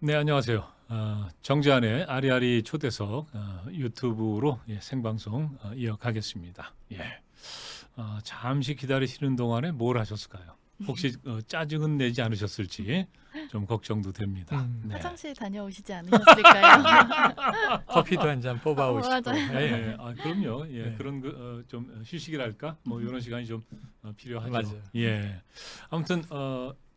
네, 안녕하세요. 정재환의 아리아리 초대석 유튜브로 생방송 이어가겠습니다. 잠시 기다리시는 동안에 뭘 하셨을까요? 혹시 짜증은 내지 않으셨을지 좀 걱정도 됩니다. 네. 화장실 다녀오시지 않으셨을까요? 커피도 한 잔 뽑아오시고. 맞아요. 그럼요. 네. 그런 좀 휴식이랄까? 뭐 이런 시간이 좀 필요하죠. 맞아요. 아무튼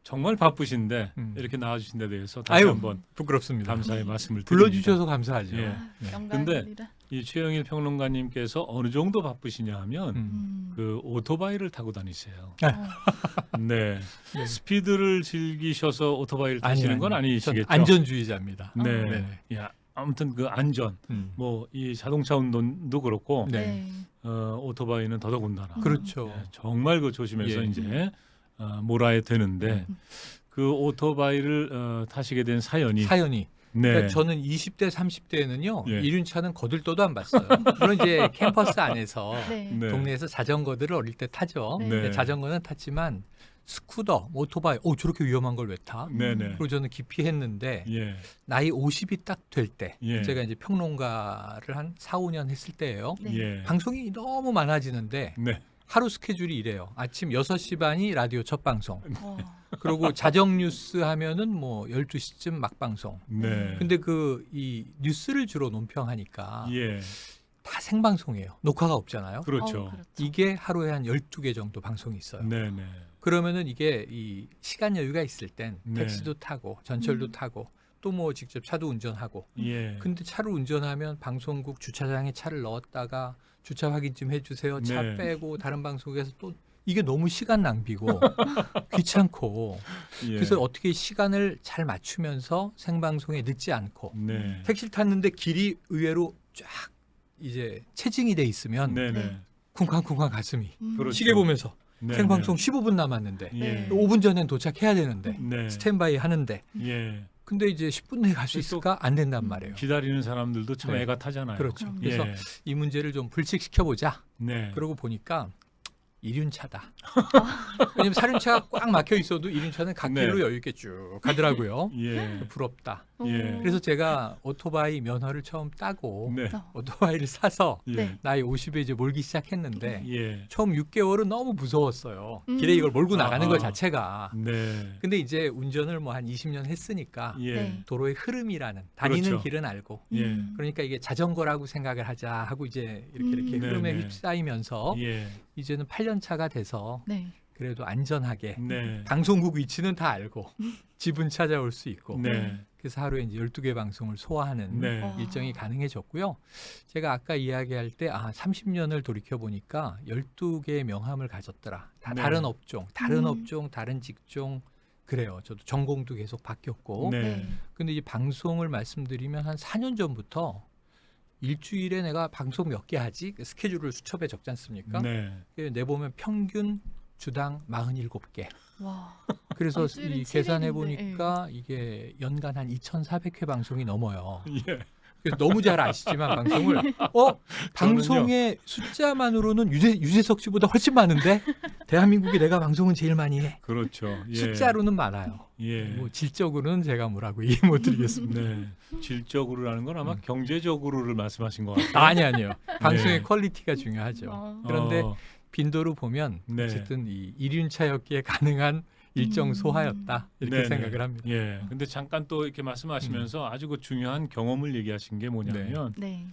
정말 바쁘신데 이렇게 나와주신 데 대해서 다시 아유, 한번 부끄럽습니다. 감사의 말씀을 드립니다. 불러주셔서 감사하죠. 예. 영광입니다. 이 최영일 평론가님께서 어느 정도 바쁘시냐 하면 그 오토바이를 타고 다니세요. 네. 스피드를 즐기셔서 오토바이를 타시는 건 아니시겠죠? 안전주의자입니다. 네. 아무튼 그 안전, 뭐 이 자동차 운전도 그렇고 네. 오토바이는 더더군다나. 그렇죠. 정말 그 조심해서 이제 몰아야 되는데 그 오토바이를 타시게 된 사연이 그러니까 저는 20대, 30대에는요. 예. 이륜차는 거들떠도 안 봤어요. 물론 이제 캠퍼스 안에서 네. 동네에서 자전거들을 어릴 때 타죠. 네. 자전거는 탔지만 스쿠터, 오토바이, 저렇게 위험한 걸 왜 타? 네네. 그리고 저는 기피했는데 예. 나이 50이 딱 될 때 예. 제가 이제 평론가를 한 4, 5년 했을 때예요. 네. 예. 방송이 너무 많아지는데 네. 하루 스케줄이 이래요. 아침 6시 반이 라디오 첫 방송. 와. 그리고 자정 뉴스 하면은 뭐 12시쯤 막 방송. 네. 근데 이 뉴스를 주로 논평하니까 예. 다 생방송이에요. 녹화가 없잖아요. 그렇죠. 이게 하루에 한 12개 정도 방송이 있어요. 네네. 그러면은 이게 이 시간 여유가 있을 땐 네. 택시도 타고 전철도 타고 또 뭐 직접 차도 운전하고. 예. 근데 차를 운전하면 방송국 주차장에 차를 넣었다가 주차 확인 좀 해주세요. 차 네. 빼고 다른 방송에서 또 이게 너무 시간 낭비고 귀찮고 예. 그래서 어떻게 시간을 잘 맞추면서 생방송에 늦지 않고 네. 택시를 탔는데 길이 의외로 쫙 이제 체증이 돼 있으면 네네. 쿵쾅쿵쾅 가슴이 그렇죠. 시계 보면서 네, 생방송 네. 15분 남았는데 예. 5분 전엔 도착해야 되는데 네. 스탠바이 하는데 예. 근데 이제 10분 내에 갈 수 또 있을까? 안 된단 말이에요. 기다리는 사람들도 참 네. 애가 타잖아요. 그렇죠. 그럼. 그래서 예. 이 문제를 좀 불식시켜보자. 네. 그러고 보니까 이륜차다. 왜냐면 사륜차가 꽉 막혀 있어도 이륜차는 갓길로 네. 여유 있게 쭉 가더라고요. 예. 부럽다. 예. 그래서 제가 오토바이 면허를 처음 따고 네. 오토바이를 사서 예. 네. 나이 50에 이제 몰기 시작했는데 예. 처음 6개월은 너무 무서웠어요. 길에 이걸 몰고 나가는 아. 것 자체가. 네. 근데 이제 운전을 뭐 한 20년 했으니까 예. 네. 도로의 흐름이라는 다니는 그렇죠. 길은 알고 예. 그러니까 이게 자전거라고 생각을 하자 하고 이제 이렇게 네, 흐름에 네. 휩싸이면서 예. 이제는 8년 차가 돼서 네. 그래도 안전하게 네. 방송국 위치는 다 알고 집은 찾아올 수 있고 네. 그래서 하루에 이제 12개 방송을 소화하는 네. 와. 일정이 가능해졌고요. 제가 아까 이야기할 때 30년을 돌이켜 보니까 12개의 명함을 가졌더라. 다 네. 다른 업종, 다른 직종 그래요. 저도 전공도 계속 바뀌었고. 네. 근데 이 방송을 말씀드리면 한 4년 전부터 일주일에 내가 방송 몇 개 하지? 스케줄을 수첩에 적지 않습니까? 네. 내보면 평균 주당 47개. 와. 그래서 일주일은 이 계산해 7일인데, 보니까 이게 연간 한 2,400회 방송이 넘어요. 예. 그래서 너무 잘 아시지만 방송을 방송의 숫자만으로는 유재석 씨보다 훨씬 많은데 대한민국에 내가 방송은 제일 많이 해. 그렇죠. 예. 숫자로는 많아요. 예. 뭐 질적으로는 제가 뭐라고 이해 못 드리겠습니다. 네. 질적으로라는 건 아마 경제적으로를 말씀하신 것 같아요. 아니요. 방송의 네. 퀄리티가 중요하죠. 어. 그런데 빈도로 보면 네. 어쨌든 이 이륜차였기에 가능한 일정 소화였다 이렇게 네네. 생각을 합니다. 예. 근데 잠깐 또 이렇게 말씀하시면서 아주 그 중요한 경험을 얘기하신 게 뭐냐면 네.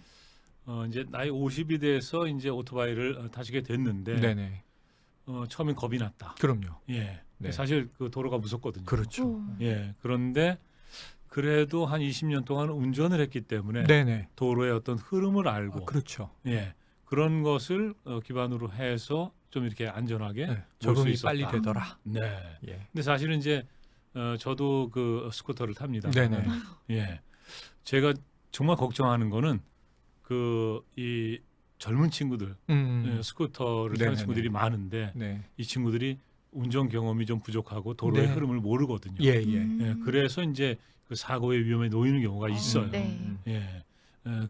이제 나이 50이 돼서 이제 오토바이를 타시게 됐는데 네네. 처음엔 겁이 났다. 그럼요. 예. 네. 사실 그 도로가 무섭거든요. 그렇죠. 오. 예. 그런데 그래도 한 20년 동안 운전을 했기 때문에 네네. 도로의 어떤 흐름을 알고 그렇죠. 예. 그런 것을 기반으로 해서 좀 이렇게 안전하게 네. 올 수 적응이 있었다. 빨리 되더라. 네. 예. 근데 사실은 이제 저도 그 스쿠터를 탑니다. 네네. 예. 제가 정말 걱정하는 거는 그 이 젊은 친구들 예, 스쿠터를 타는 네네네. 친구들이 많은데 네. 이 친구들이 운전 경험이 좀 부족하고 도로의 네. 흐름을 모르거든요. 예, 예. 예, 그래서 이제 그 사고의 위험에 놓이는 경우가 있어요. 네. 예.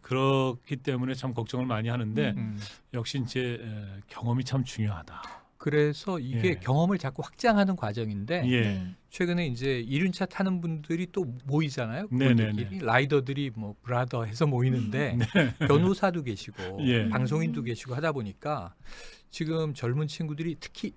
그렇기 때문에 참 걱정을 많이 하는데 역시 이제 경험이 참 중요하다. 그래서 이게 예. 경험을 자꾸 확장하는 과정인데 예. 네. 최근에 이제 이륜차 타는 분들이 또 모이잖아요. 네네네. 그분들끼리 라이더들이 뭐 브라더 해서 모이는데 변호사도 계시고 예. 방송인도 계시고 하다 보니까 지금 젊은 친구들이 특히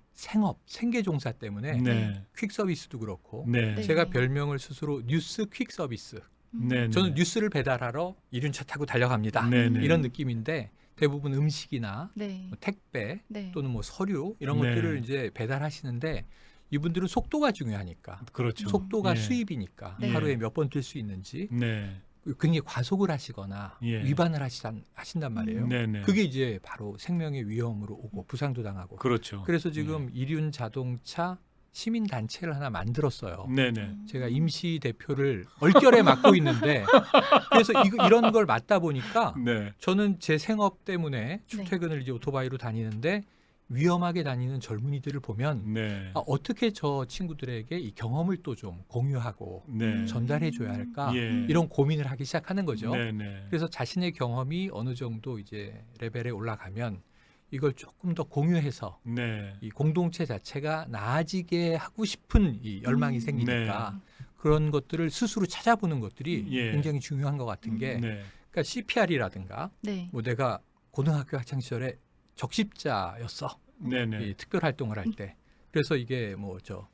생계 종사 때문에 네. 퀵 서비스도 그렇고 네. 네. 제가 별명을 스스로 뉴스 퀵 서비스. 네. 저는 뉴스를 배달하러 이륜차 타고 달려갑니다. 네. 네. 이런 느낌인데 대부분 음식이나 네. 뭐 택배 네. 또는 뭐 서류 이런 네. 것들을 이제 배달하시는데 이분들은 속도가 중요하니까 그렇죠. 속도가 예. 수입이니까 네. 하루에 몇 번 뛸 수 있는지 네. 굉장히 과속을 하시거나 예. 위반을 하신단 말이에요. 네. 네. 그게 이제 바로 생명의 위험으로 오고 부상도 당하고. 그렇죠. 그래서 지금 이륜 자동차 시민 단체를 하나 만들었어요. 네. 네. 제가 임시 대표를 얼결에 맡고 있는데 그래서 이런 걸 맡다 보니까 네. 저는 제 생업 때문에 출퇴근을 이제 오토바이로 다니는데 위험하게 다니는 젊은이들을 보면 네. 어떻게 저 친구들에게 이 경험을 또 좀 공유하고 네. 전달해 줘야 할까 예. 이런 고민을 하기 시작하는 거죠. 네. 네. 그래서 자신의 경험이 어느 정도 이제 레벨에 올라가면 이걸 조금 더 공유해서 네. 이 공동체 자체가 나아지게 하고 싶은 이 열망이 생기니까 네. 그런 것들을 스스로 찾아보는 것들이 예. 굉장히 중요한 것 같은 게 네. 그러니까 CPR이라든가 네. 뭐 내가 고등학교 학창 시절에 적십자였어. 네. 네. 이 특별 활동을 할 때. 그래서 이게 뭐 저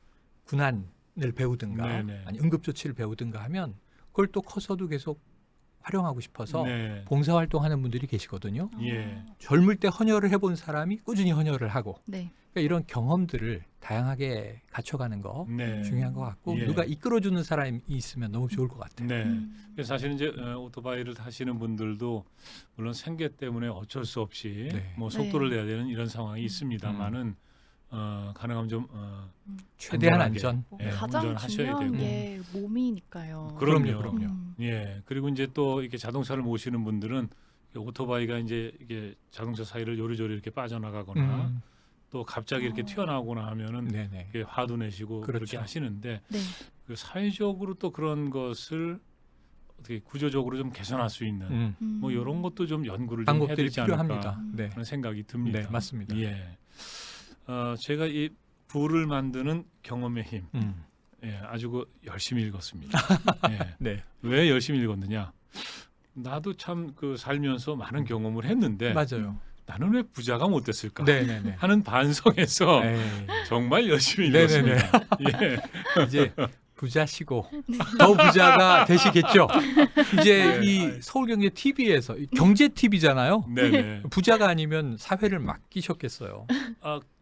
군안을 배우든가 네네. 아니 응급 조치를 배우든가 하면 그걸 또 커서도 계속 활용하고 싶어서 네. 봉사 활동하는 분들이 계시거든요. 예. 젊을 때 헌혈을 해본 사람이 꾸준히 헌혈을 하고 네. 그러니까 이런 경험들을 다양하게 갖춰가는 거 네. 중요한 것 같고 예. 누가 이끌어주는 사람이 있으면 너무 좋을 것 같아요. 네. 그래서 사실 이제 오토바이를 타시는 분들도 물론 생계 때문에 어쩔 수 없이 네. 뭐 속도를 내야 되는 이런 상황이 있습니다만은 가능하면 좀 최대한 안전하게, 안전. 뭐 예, 가장 운전하셔야 중요한 되고. 게 몸이니까요. 그럼요. 예. 그리고 이제 또 이렇게 자동차를 모시는 분들은 오토바이가 이제 이게 자동차 사이를 요리조리 이렇게 빠져나가거나 음. 또 갑자기 이렇게 튀어나오거나 하면은 네네. 이렇게 화도 내시고 그렇죠. 그렇게 하시는데 네. 그 사회적으로 또 그런 것을 어떻게 구조적으로 좀 개선할 수 있는 뭐 이런 것도 좀 연구를 좀 해야 방법들이 되지 않을까 필요합니다. 네. 그런 생각이 듭니다. 네, 맞습니다. 예. 제가 이 부를 만드는 경험의 힘, 예, 아주 열심히 읽었습니다. 예. 네. 왜 열심히 읽었느냐? 나도 참 그 살면서 많은 경험을 했는데 맞아요. 나는 왜 부자가 못 됐을까? 네네네. 하는 반성에서 에이. 정말 열심히 네네네. 읽었습니다. 예. 이제 부자시고 더 부자가 되시겠죠. 이제 네. 이 서울경제 TV에서 경제 TV잖아요. 네네. 부자가 아니면 사회를 맡기셨겠어요.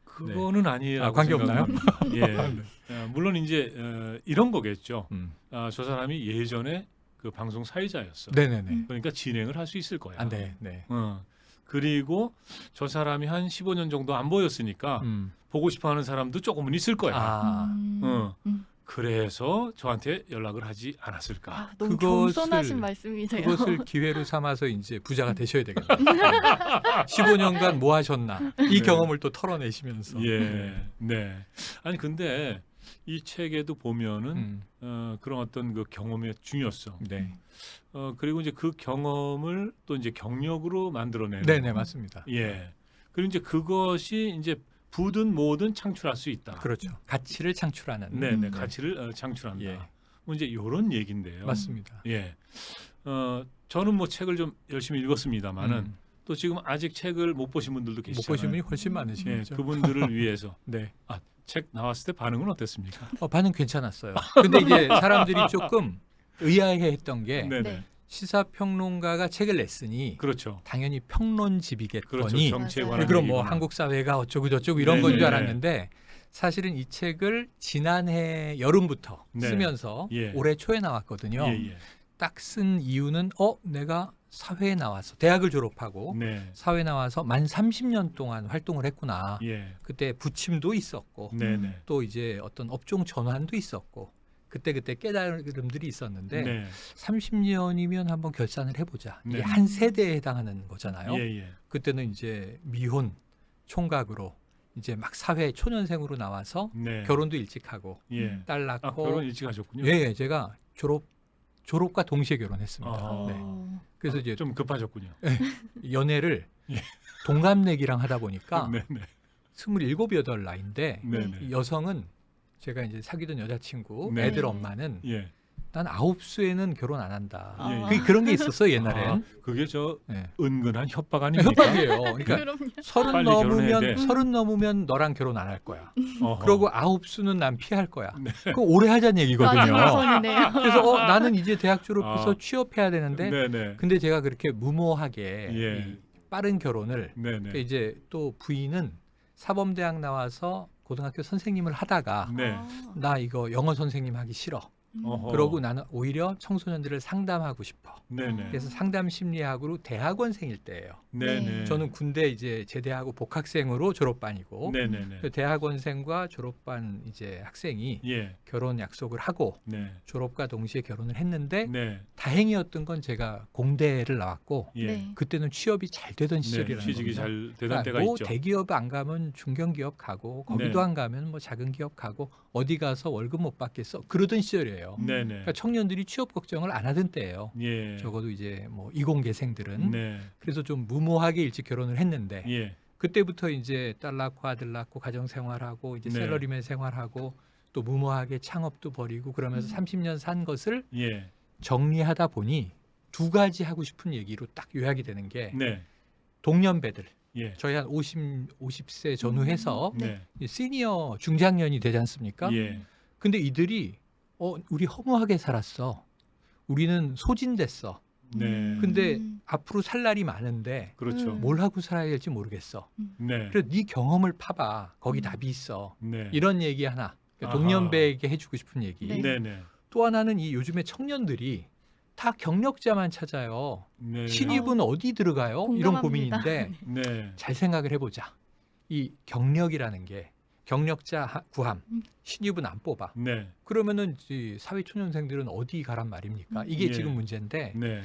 그거는 아니에요. 관계없나요? 예. 물론 이제 이런 거겠죠. 음. 저 사람이 예전에 그 방송 사회자였어. 네네네. 그러니까 진행을 할 수 있을 거야. 아, 네, 네. 그리고 저 사람이 한 15년 정도 안 보였으니까 보고 싶어하는 사람도 조금은 있을 거야. 아, 그래서 저한테 연락을 하지 않았을까. 너무 그것을- 겸손하신 말씀이세요. 그것을 기회로 삼아서 이제 부자가 되셔야 되겠네요. 15년간 뭐 하셨나 이 네. 경험을 또 털어내시면서. 예, 네. 아니 근데 이 책에도 보면은 그런 어떤 그 경험의 중요성. 네, 그리고 이제 그 경험을 또 이제 경력으로 만들어내는. 네, 네, 맞습니다. 예. 그리고 이제 그것이 이제 부든 뭐든 창출할 수 있다. 그렇죠. 가치를 창출하는. 네, 네, 가치를 창출한다. 예. 뭐 이제 이런 얘기인데요. 맞습니다. 예. 저는 뭐 책을 좀 열심히 읽었습니다만은 음. 또 지금 아직 책을 못 보신 분들도 못 계시잖아요. 보신 분이 훨씬 예, 많으시겠죠. 그분들을 위해서 네, 책 나왔을 때 반응은 어땠습니까? 반응 괜찮았어요. 근데 이제 사람들이 조금 의아해했던 게 네, 네. 네. 시사평론가가 책을 냈으니 그렇죠. 당연히 그렇죠. 평론집이겠거니 정치에 맞아요. 관한 그럼 뭐 얘기구나. 한국 사회가 어쩌고 저쩌고 이런 건 줄 네네. 알았는데 사실은 이 책을 지난해 여름부터 네. 쓰면서 예. 올해 초에 나왔거든요. 예, 예. 딱 쓴 이유는 내가 사회에 나와서 대학을 졸업하고 네. 사회에 나와서 만 30년 동안 활동을 했구나. 예. 그때 부침도 있었고 네, 네. 또 이제 어떤 업종 전환도 있었고 그때 깨달음들이 있었는데 네. 30년이면 한번 결산을 해보자. 이게 네. 한 세대에 해당하는 거잖아요. 예, 예. 그때는 이제 미혼 총각으로 이제 막 사회 초년생으로 나와서 네. 결혼도 일찍 하고 예. 딸 낳고 아, 결혼 일찍 하셨군요. 예, 제가 졸업과 동시에 결혼했습니다. 아. 네. 그래서 이제 좀 급하셨군요. 연애를 예. 동갑내기랑 하다 보니까 네, 네. 27, 8 나이인데 네, 네. 여성은 제가 이제 사귀던 여자친구 네. 애들 엄마는 예. 난 9수에는 결혼 안 한다. 아. 그런 게 있었어요 옛날엔. 아, 그게 저 네. 은근한 협박 아닙니까? 협박이에요. 그러니까 그럼요. 빨리 결혼해야 돼. 30 넘으면 너랑 결혼 안 할 거야. 어허. 그러고 9수는 난 피할 거야. 네. 그럼 오래 하자는 얘기거든요. 마지노선이네요. 그래서 나는 이제 대학 졸업해서 아. 취업해야 되는데 네, 네. 근데 제가 그렇게 무모하게 예. 이 빠른 결혼을 네, 네. 이제 또 부인은 사범대학 나와서 고등학교 선생님을 하다가 네. 아. 나 이거 영어 선생님 하기 싫어. 어허. 그러고 나는 오히려 청소년들을 상담하고 싶어. 네, 네. 그래서 상담 심리학으로 대학원생일 때예요. 네, 네. 네. 저는 군대 이제 제대하고 복학생으로 졸업반이고 네, 네, 네. 그 대학원생과 졸업반 이제 학생이 예. 결혼 약속을 하고 네. 졸업과 동시에 결혼을 했는데 네. 다행이었던 건 제가 공대를 나왔고 예. 네. 그때는 취업이 잘 되던 네. 시절이라는 취직이 겁니다. 잘 되던 때가 뭐 있죠. 대기업 안 가면 중견기업 가고 거기도 네. 안 가면 뭐 작은 기업 가고 어디 가서 월급 못 받겠어 그러던 시절이에요. 네, 네. 그러니까 청년들이 취업 걱정을 안 하던 때예요. 예. 적어도 이제 뭐 이공계생들은 네. 그래서 좀 무모하게 일찍 결혼을 했는데 예. 그때부터 이제 딸 낳고 아들 낳고 가정 생활하고 이제 네. 샐러리맨 생활하고 또 무모하게 창업도 벌이고 그러면서 30년 산 것을 예. 정리하다 보니 두 가지 하고 싶은 얘기로 딱 요약이 되는 게 네. 동년배들 예. 저희 한 50세 전후해서 네. 이 시니어 중장년이 되지 않습니까? 예. 근데 이들이 우리 허무하게 살았어. 우리는 소진됐어. 네. 근데 앞으로 살 날이 많은데 그렇죠. 뭘 하고 살아야 될지 모르겠어. 네. 그래서 네 경험을 파봐. 거기 답이 있어. 네. 이런 얘기 하나. 그러니까 아하. 동년배에게 해주고 싶은 얘기. 네. 네, 네. 또 하나는 이 요즘에 청년들이 다 경력자만 찾아요. 네. 신입은 어디 들어가요? 이런 공감합니다. 고민인데 네. 잘 생각을 해보자. 이 경력이라는 게 경력자 구함, 신입은 안 뽑아. 네. 그러면은 이 사회초년생들은 어디 가란 말입니까? 이게 예. 지금 문제인데 네.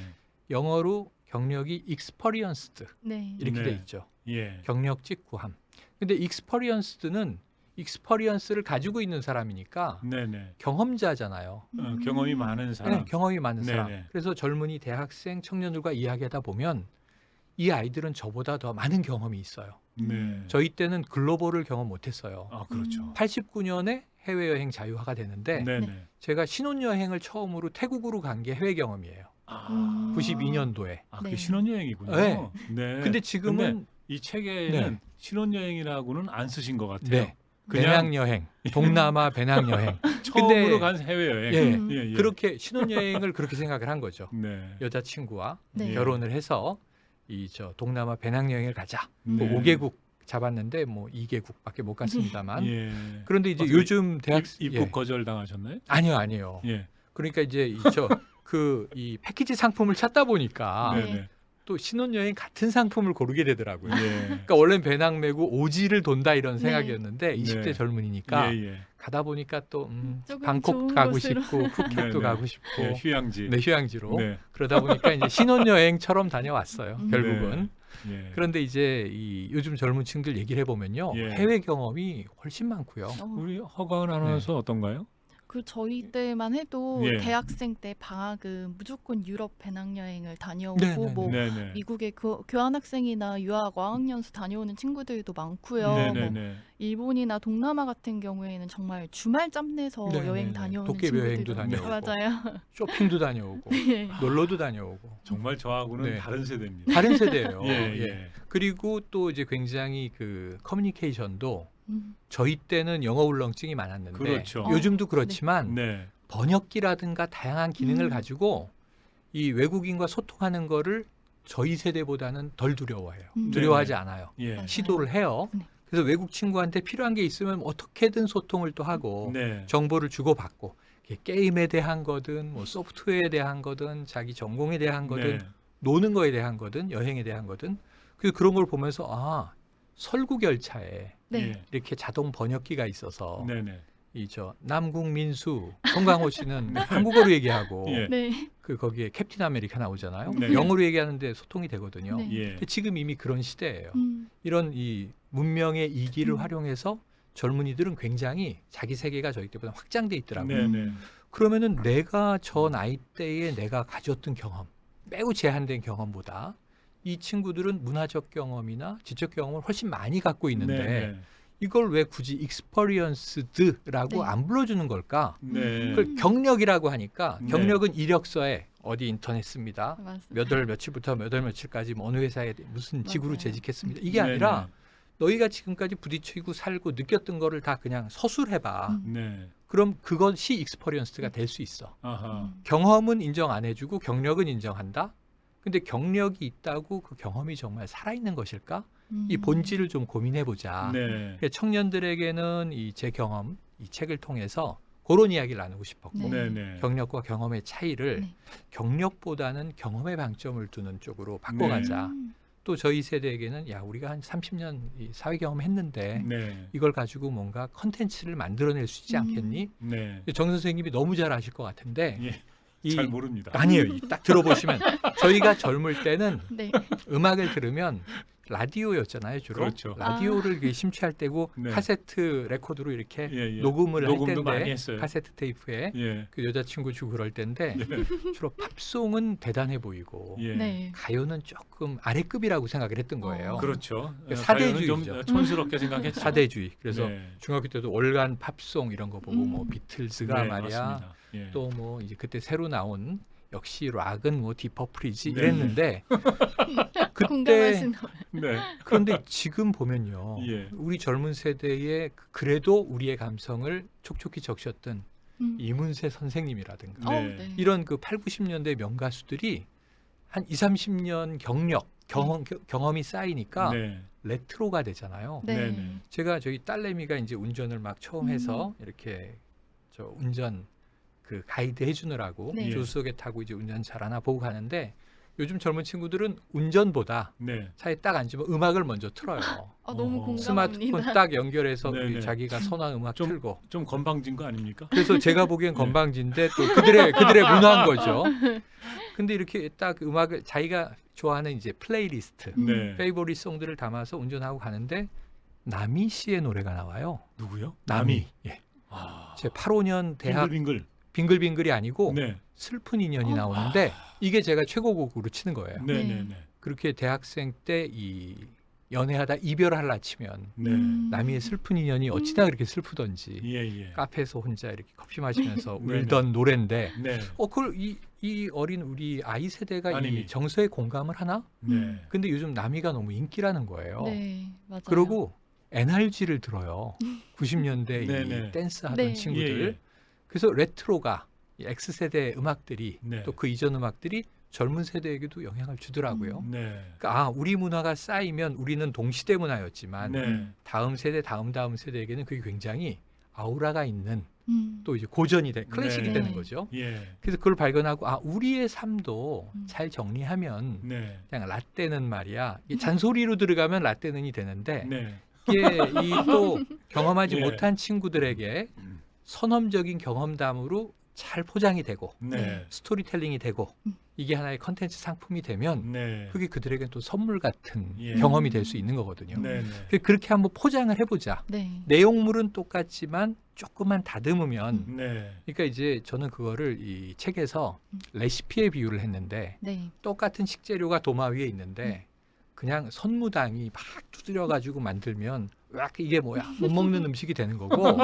영어로 경력이 experienced 네. 이렇게 네. 돼 있죠. 예. 경력직 구함. 근데 experienced는 experience를 가지고 있는 사람이니까 네, 네. 경험자잖아요. 경험이 많은 사람. 네, 경험이 많은 사람. 네네. 그래서 젊은이 대학생 청년들과 이야기하다 보면 이 아이들은 저보다 더 많은 경험이 있어요. 네. 저희 때는 글로벌을 경험 못했어요. 아, 그렇죠. 89년에 해외여행 자유화가 되는데 네, 네. 제가 신혼여행을 처음으로 태국으로 간 게 해외 경험이에요. 아. 92년도에. 아, 그게 네. 신혼여행이군요. 네. 네. 근데 지금은 이 책에는 네. 신혼여행이라고는 안 쓰신 것 같아요. 네. 그냥 배낭여행, 동남아 배낭여행. 처음으로 간 해외여행. 예, 예, 예. 그렇게 신혼여행을 그렇게 생각을 한 거죠. 네. 여자친구와 네. 결혼을 해서 동남아 배낭여행을 가자. 뭐 네. 5개국 잡았는데 뭐 2개국밖에 못 갔습니다만. 예. 그런데 이제 어떻게 요즘 대학 입국 예. 거절 당하셨나요? 아니요. 예. 그러니까 이제 이 패키지 상품을 찾다 보니까 네, 네. 또 신혼여행 같은 상품을 고르게 되더라고요. 예. 그러니까 원래는 배낭 메고 오지를 돈다 이런 네. 생각이었는데 20대 네. 젊은이니까 예, 예. 가다 보니까 또 조금 방콕 좋은 가고 곳으로. 싶고 푸켓도 네, 네. 가고 싶고 예, 휴양지. 네, 휴양지로 네. 그러다 보니까 이제 신혼여행처럼 다녀왔어요. 결국은. 예. 그런데 이제 이 요즘 젊은 층들 얘기를 해보면요. 예. 해외 경험이 훨씬 많고요. 우리 허가은 아나운서 어떤가요? 그 저희 때만 해도 예. 대학생 때 방학은 무조건 유럽 배낭여행을 다녀오고 네, 네, 뭐 네, 네. 미국에 교환학생이나 유학 어학연수 다녀오는 친구들도 많고요. 네, 뭐 네, 네. 일본이나 동남아 같은 경우에는 정말 주말 짬 내서 네, 여행 네, 네. 다녀오는 도깨비 여행도 친구들도 다녀오고. 맞아요. 쇼핑도 다녀오고 네. 놀러도 다녀오고 정말 저하고는 네. 다른 세대입니다. 다른 세대예요. 예, 예. 예. 그리고 또 이제 굉장히 그 커뮤니케이션도 음. 저희 때는 영어 울렁증이 많았는데 그렇죠. 요즘도 그렇지만 네. 번역기라든가 다양한 기능을 음. 가지고 이 외국인과 소통하는 거를 저희 세대보다는 덜 두려워해요. 음. 두려워하지 네네. 않아요. 예. 맞아요. 시도를 해요. 네. 그래서 외국 친구한테 필요한 게 있으면 어떻게든 소통을 또 하고 네. 정보를 주고받고 이게 게임에 대한 거든 뭐 소프트웨어에 대한 거든 자기 전공에 대한 거든 네. 노는 거에 대한 거든 여행에 대한 거든 그런 걸 보면서 설국 열차에 네. 예. 이렇게 자동 번역기가 있어서 네, 네. 남궁민수 송강호 씨는 한국어로 얘기하고 예. 네. 거기에 캡틴 아메리카 나오잖아요. 네. 영어로 얘기하는데 소통이 되거든요. 네. 예. 근데 지금 이미 그런 시대예요. 음. 이런 이 문명의 이기를 활용해서 젊은이들은 굉장히 자기 세계가 저희 때보다 확장돼 있더라고요. 네네. 그러면은 내가 저 나이 때에 내가 가졌던 경험, 매우 제한된 경험보다 이 친구들은 문화적 경험이나 지적 경험을 훨씬 많이 갖고 있는데 네네. 이걸 왜 굳이 experienced라고 네. 안 불러주는 걸까? 네. 그걸 경력이라고 하니까 네. 경력은 이력서에 어디 인턴 했습니다. 맞습니다. 몇 월 며칠부터 몇 월 며칠까지 뭐 어느 회사에 무슨 직으로 맞아요. 재직했습니다. 이게 네네. 아니라 너희가 지금까지 부딪히고 살고 느꼈던 거를 다 그냥 서술해봐. 네. 그럼 그것이 익스퍼리언스가 될 수 있어. 아하. 경험은 인정 안 해주고 경력은 인정한다. 근데 경력이 있다고 그 경험이 정말 살아있는 것일까? 이 본질을 좀 고민해보자. 네. 청년들에게는 이 제 경험, 이 책을 통해서 그런 이야기를 나누고 싶었고 네. 네네. 경력과 경험의 차이를 네. 경력보다는 경험에 방점을 두는 쪽으로 바꿔가자. 음. 또 저희 세대에게는 야 우리가 한 30년 이 사회 경험했는데 네. 이걸 가지고 뭔가 컨텐츠를 만들어낼 수 있지 않겠니? 네. 정 선생님이 너무 잘 아실 것 같은데 예. 이- 잘 모릅니다. 아니에요. 딱 들어보시면 저희가 젊을 때는 네. 음악을 들으면 라디오였잖아요, 주로. 그렇죠. 라디오를 이렇게 심취할 때고 네. 카세트 레코드로 이렇게 예, 예. 녹음을 할 녹음도 많이 때인데 했어요. 카세트 테이프에 예. 그 여자친구 주고 그럴 때인데 주로 팝송은 대단해 보이고 예. 네. 가요는 조금 아래급이라고 생각을 했던 거예요. 그렇죠. 사대주의죠. 가요는 좀 촌스럽게 생각했죠. 사대주의. 그래서 네. 중학교 때도 월간 팝송 이런 거 보고 뭐 음. 비틀즈가 네, 말이야. 맞습니다. 예. 또 뭐 이제 그때 새로 나온 역시 락은 뭐 디퍼플이지 네. 이랬는데 그때 공감하시는 네. 그런데 지금 보면요. 예. 우리 젊은 세대에 그래도 우리의 감성을 촉촉히 적셨던 이문세 선생님이라든가 네. 네. 이런 그 8, 90년대 명가수들이 한 2, 30년 경험이 쌓이니까 네. 레트로가 되잖아요. 네. 네네. 제가 저희 딸내미가 이제 운전을 막 처음 해서 이렇게 저 운전 그 가이드 해주느라고 네. 조수석에 타고 이제 운전 잘하나 보고 가는데 요즘 젊은 친구들은 운전보다 네. 차에 딱 앉으면 음악을 먼저 틀어요. 아, 너무 어. 공감합니다. 스마트폰 딱 연결해서 네네. 우리 자기가 선호한 음악 좀- 틀고. 좀 건방진 거 아닙니까? 그래서 제가 보기엔 네. 건방진데 또 그들의 문화인 거죠. 근데 이렇게 딱 음악을 자기가 좋아하는 이제 플레이리스트, 네. 페이보릿 송들을 담아서 운전하고 가는데 나미 씨의 노래가 나와요. 누구요? 나미. 예. 아. 제 85년 대학 빙글빙글. 빙글빙글이 아니고 네. 슬픈 인연이 나오는데 이게 제가 최고곡으로 치는 거예요. 네, 네. 네, 네. 그렇게 대학생 때 이 연애하다 이별하려 치면 네. 나미의 슬픈 인연이 어찌나 그렇게 슬프던지 예, 예. 카페에서 혼자 이렇게 커피 마시면서 네네. 울던 노래인데 네. 그걸 이 어린 우리 아이 세대가 아니. 이 정서에 공감을 하나? 네. 근데 요즘 나미가 너무 인기라는 거예요. 네, 맞아요. 그러고 NRG를 들어요. 90년대 네네. 이 댄스 하던 네. 친구들. 예, 예. 그래서 레트로가 이 X세대 음악들이 네. 또 그 이전 음악들이 젊은 세대에게도 영향을 주더라고요. 네. 그러니까 우리 문화가 쌓이면 우리는 동시대 문화였지만 네. 다음 세대, 다음 세대에게는 그게 굉장히 아우라가 있는 또 또 이제 고전이 클래식이 네. 되는 거죠. 예. 그래서 그걸 발견하고 우리의 삶도 음. 잘 정리하면 네. 그냥 라떼는 말이야. 이게 잔소리로 들어가면 라떼는이 되는데 네. 이게 이 또 경험하지 예. 못한 친구들에게 선험적인 경험담으로 잘 포장이 되고 네. 스토리텔링이 되고 이게 하나의 컨텐츠 상품이 되면 네. 그게 그들에게 또 선물 같은 예. 경험이 될 수 있는 거거든요. 네. 그렇게 한번 포장을 해보자. 네. 내용물은 똑같지만 조금만 다듬으면 네. 그러니까 이제 저는 그거를 이 책에서 레시피에 비유를 했는데 네. 똑같은 식재료가 도마 위에 있는데 그냥 선무당이 막 두드려 가지고 만들면 막 이게 뭐야 못 먹는 음식이 되는 거고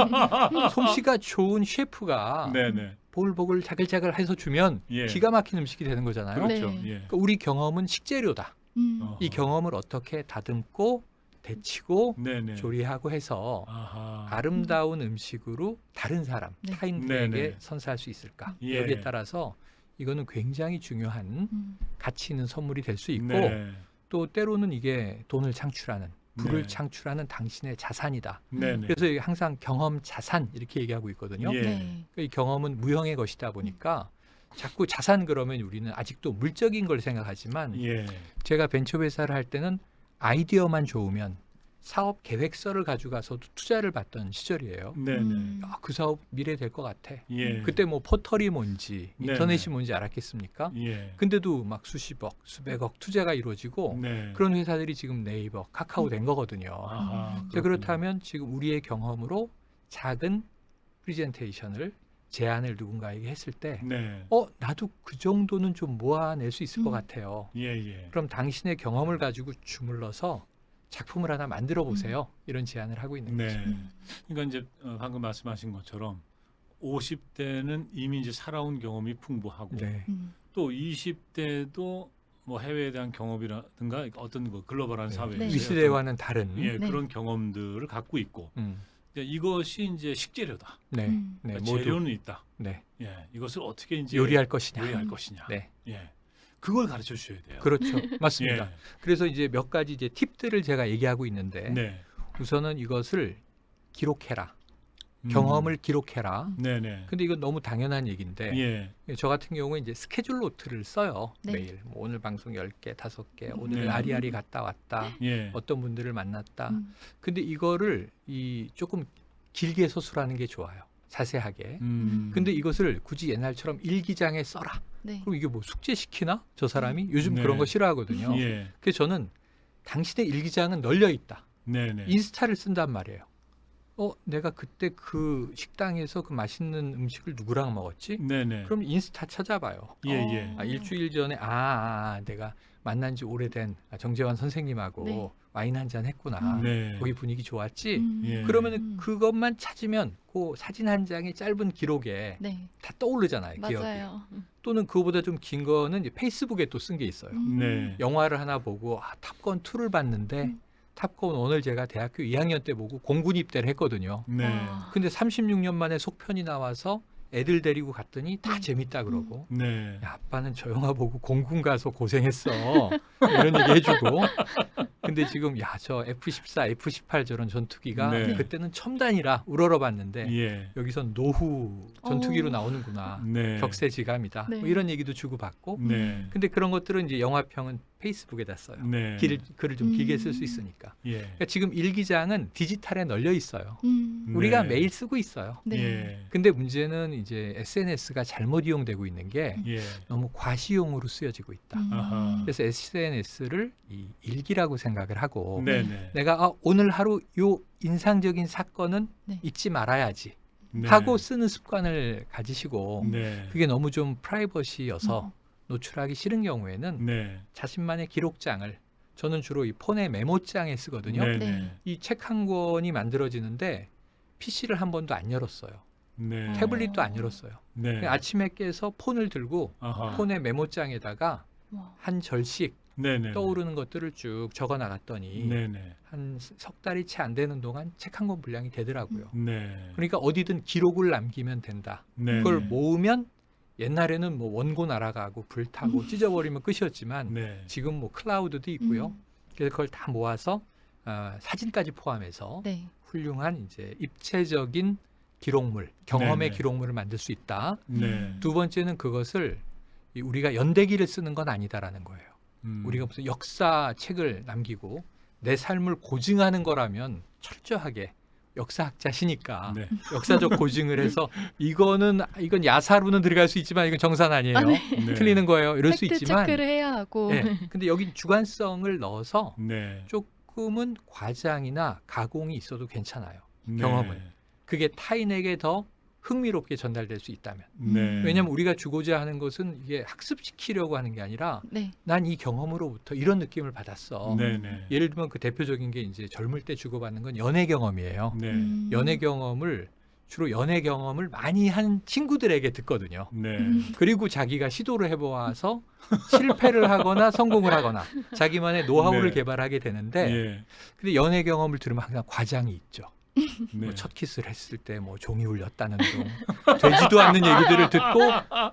솜씨가 좋은 셰프가 네. 네. 보글보글 자글자글 해서 주면 예. 기가 막힌 음식이 되는 거잖아요. 그렇죠. 네. 예. 그러니까 우리 경험은 식재료다. 어. 이 경험을 어떻게 다듬고 데치고 네, 네. 조리하고 해서 아하. 아름다운 음식으로 다른 사람, 네. 타인들에게 네네. 선사할 수 있을까? 예. 여기에 따라서 이거는 굉장히 중요한 가치 있는 선물이 될 수 있고 네. 또 때로는 이게 돈을 창출하는 부를 네. 창출하는 당신의 자산이다. 네. 네. 그래서 이게 항상 경험 자산 이렇게 얘기하고 있거든요. 예. 네. 이 경험은 무형의 것이다 보니까 자꾸 자산 그러면 우리는 아직도 물적인 걸 생각하지만 예. 제가 벤처 회사를 할 때는 아이디어만 좋으면 사업 계획서를 가져가서도 투자를 받던 시절이에요. 네네. 그 사업 미래 될 것 같아. 예. 그때 뭐 포털이 뭔지 인터넷이 뭔지 알았겠습니까? 예. 근데도 막 수십억, 수백억 투자가 이루어지고 네. 그런 회사들이 지금 네이버, 카카오 된 거거든요. 아하, 자, 그렇다면 지금 우리의 경험으로 작은 프리젠테이션을 제안을 누군가에게 했을 때 네. 나도 그 정도는 좀 모아낼 수 있을 것 같아요. 예, 예. 그럼 당신의 경험을 가지고 주물러서 작품을 하나 만들어 보세요. 이런 제안을 하고 있는 거죠. 네. 그러니까 이제 방금 말씀하신 것처럼 50대는 이미 이제 살아온 경험이 풍부하고 네. 또 20대도 뭐 해외에 대한 경험이라든가 어떤 거 글로벌한 사회에서 네. 위시대와는 다른 예, 네. 그런 경험들을 갖고 있고 음, 이것이 이제 식재료다. 네, 네, 그러니까 모두 재료는 있다. 네. 예, 이것을 어떻게 이제 요리할 것이냐. 요리할 것이냐. 네, 예, 그걸 가르쳐 주셔야 돼요. 그렇죠, 맞습니다. 예. 그래서 이제 몇 가지 이제 팁들을 제가 얘기하고 있는데 네. 우선은 이것을 기록해라, 경험을 기록해라. 네네. 근데 이건 너무 당연한 얘기인데 예. 저 같은 경우에 이제 스케줄 노트를 써요. 네. 매일 뭐 오늘 방송 10개, 5개, 오늘 네. 아리아리 갔다 왔다. 예. 어떤 분들을 만났다. 근데 이거를 조금 길게 서술하는 게 좋아요. 자세하게. 근데 이것을 굳이 옛날처럼 일기장에 써라. 네. 그럼 이게 뭐 숙제 시키나? 저 사람이? 요즘 네. 그런 거 싫어하거든요. 예. 그래서 저는 당신의 일기장은 널려 있다. 네네. 인스타를 쓴단 말이에요. 내가 그때 그 식당에서 그 맛있는 음식을 누구랑 먹었지? 네네. 그럼 인스타 찾아봐요. 예, 예. 일주일 전에 내가 만난 지 오래된 정재환 선생님하고 네. 와인 한잔 했구나. 네. 거기 분위기 좋았지? 예. 그러면 그것만 찾으면 그 사진 한 장의 짧은 기록에 네. 다 떠오르잖아요. 기억이. 맞아요. 또는 그거보다 좀 긴 거는 이제 페이스북에 또 쓴 게 있어요. 네. 영화를 하나 보고 탑건 2를 봤는데 탑건 1을 제가 대학교 2학년 때 보고 공군 입대를 했거든요. 네. 근데 36년 만에 속편이 나와서 애들 데리고 갔더니 다 재밌다 그러고 네. 야, 아빠는 저 영화 보고 공군 가서 고생했어 이런 얘기 해주고 근데 지금 저 F-14, F-18 저런 전투기가 네. 그때는 첨단이라 우러러봤는데 예. 여기선 노후 전투기로 나오는구나 네. 격세지감이다 네. 뭐 이런 얘기도 주고받고 네. 근데 그런 것들은 이제 영화평은 페이스북에다 써요. 네. 글을 좀 길게 쓸 수 있으니까. 예. 그러니까 지금 일기장은 디지털에 널려 있어요. 네. 우리가 매일 쓰고 있어요. 네. 예. 근데 문제는 이제 SNS가 잘못 이용되고 있는 게 예. 너무 과시용으로 쓰여지고 있다. 아하. 그래서 SNS를 이 일기라고 생각을 하고 네네. 내가 오늘 하루 요 인상적인 사건은 네. 잊지 말아야지 네. 하고 쓰는 습관을 가지시고 네. 그게 너무 좀 프라이버시여서 노출하기 싫은 경우에는 네. 자신만의 기록장을 저는 주로 이 폰의 메모장에 쓰거든요. 네네. 네. 이 책 한 권이 만들어지는데 PC를 한 번도 안 열었어요. 네. 태블릿도 안 열었어요. 네. 아침에 깨서 폰을 들고 아하. 폰의 메모장에다가 와. 한 절씩 네네. 떠오르는 것들을 쭉 적어 나갔더니 네네. 한 석 달이 채 안 되는 동안 책 한 권 분량이 되더라고요. 네. 그러니까 어디든 기록을 남기면 된다. 네. 그걸 모으면 옛날에는 뭐 원고 날아가고 불타고 찢어버리면 끝이었지만 네. 지금 뭐 클라우드도 있고요. 그래서 그걸 다 모아서 사진까지 포함해서 네. 훌륭한 이제 입체적인 기록물, 경험의 네네. 기록물을 만들 수 있다. 네. 두 번째는 그것을 우리가 연대기를 쓰는 건 아니다라는 거예요. 우리가 무슨 역사 책을 남기고 내 삶을 고증하는 거라면 철저하게 역사학자시니까 네. 역사적 고증을 해서 이건 야사로는 들어갈 수 있지만 이건 정산 아니에요. 네. 틀리는 거예요. 이럴 수 팩트 있지만 체크를 해야 하고. 네. 근데 여기 주관성을 넣어서 네. 조금은 과장이나 가공이 있어도 괜찮아요. 네. 경험은. 그게 타인에게 더 흥미롭게 전달될 수 있다면. 네. 왜냐하면 우리가 주고자 하는 것은 이게 학습시키려고 하는 게 아니라 네. 난 이 경험으로부터 이런 느낌을 받았어. 네네. 예를 들면 그 대표적인 게 이제 젊을 때 주고받는 건 연애 경험이에요. 네. 연애 경험을 주로 연애 경험을 많이 한 친구들에게 듣거든요. 네. 그리고 자기가 시도를 해보아서 실패를 하거나 성공을 하거나 자기만의 노하우를 네. 개발하게 되는데 예. 근데 연애 경험을 들으면 항상 과장이 있죠. 네. 뭐 첫 키스를 했을 때 뭐 종이 울렸다는 둥 되지도 않는 얘기들을 듣고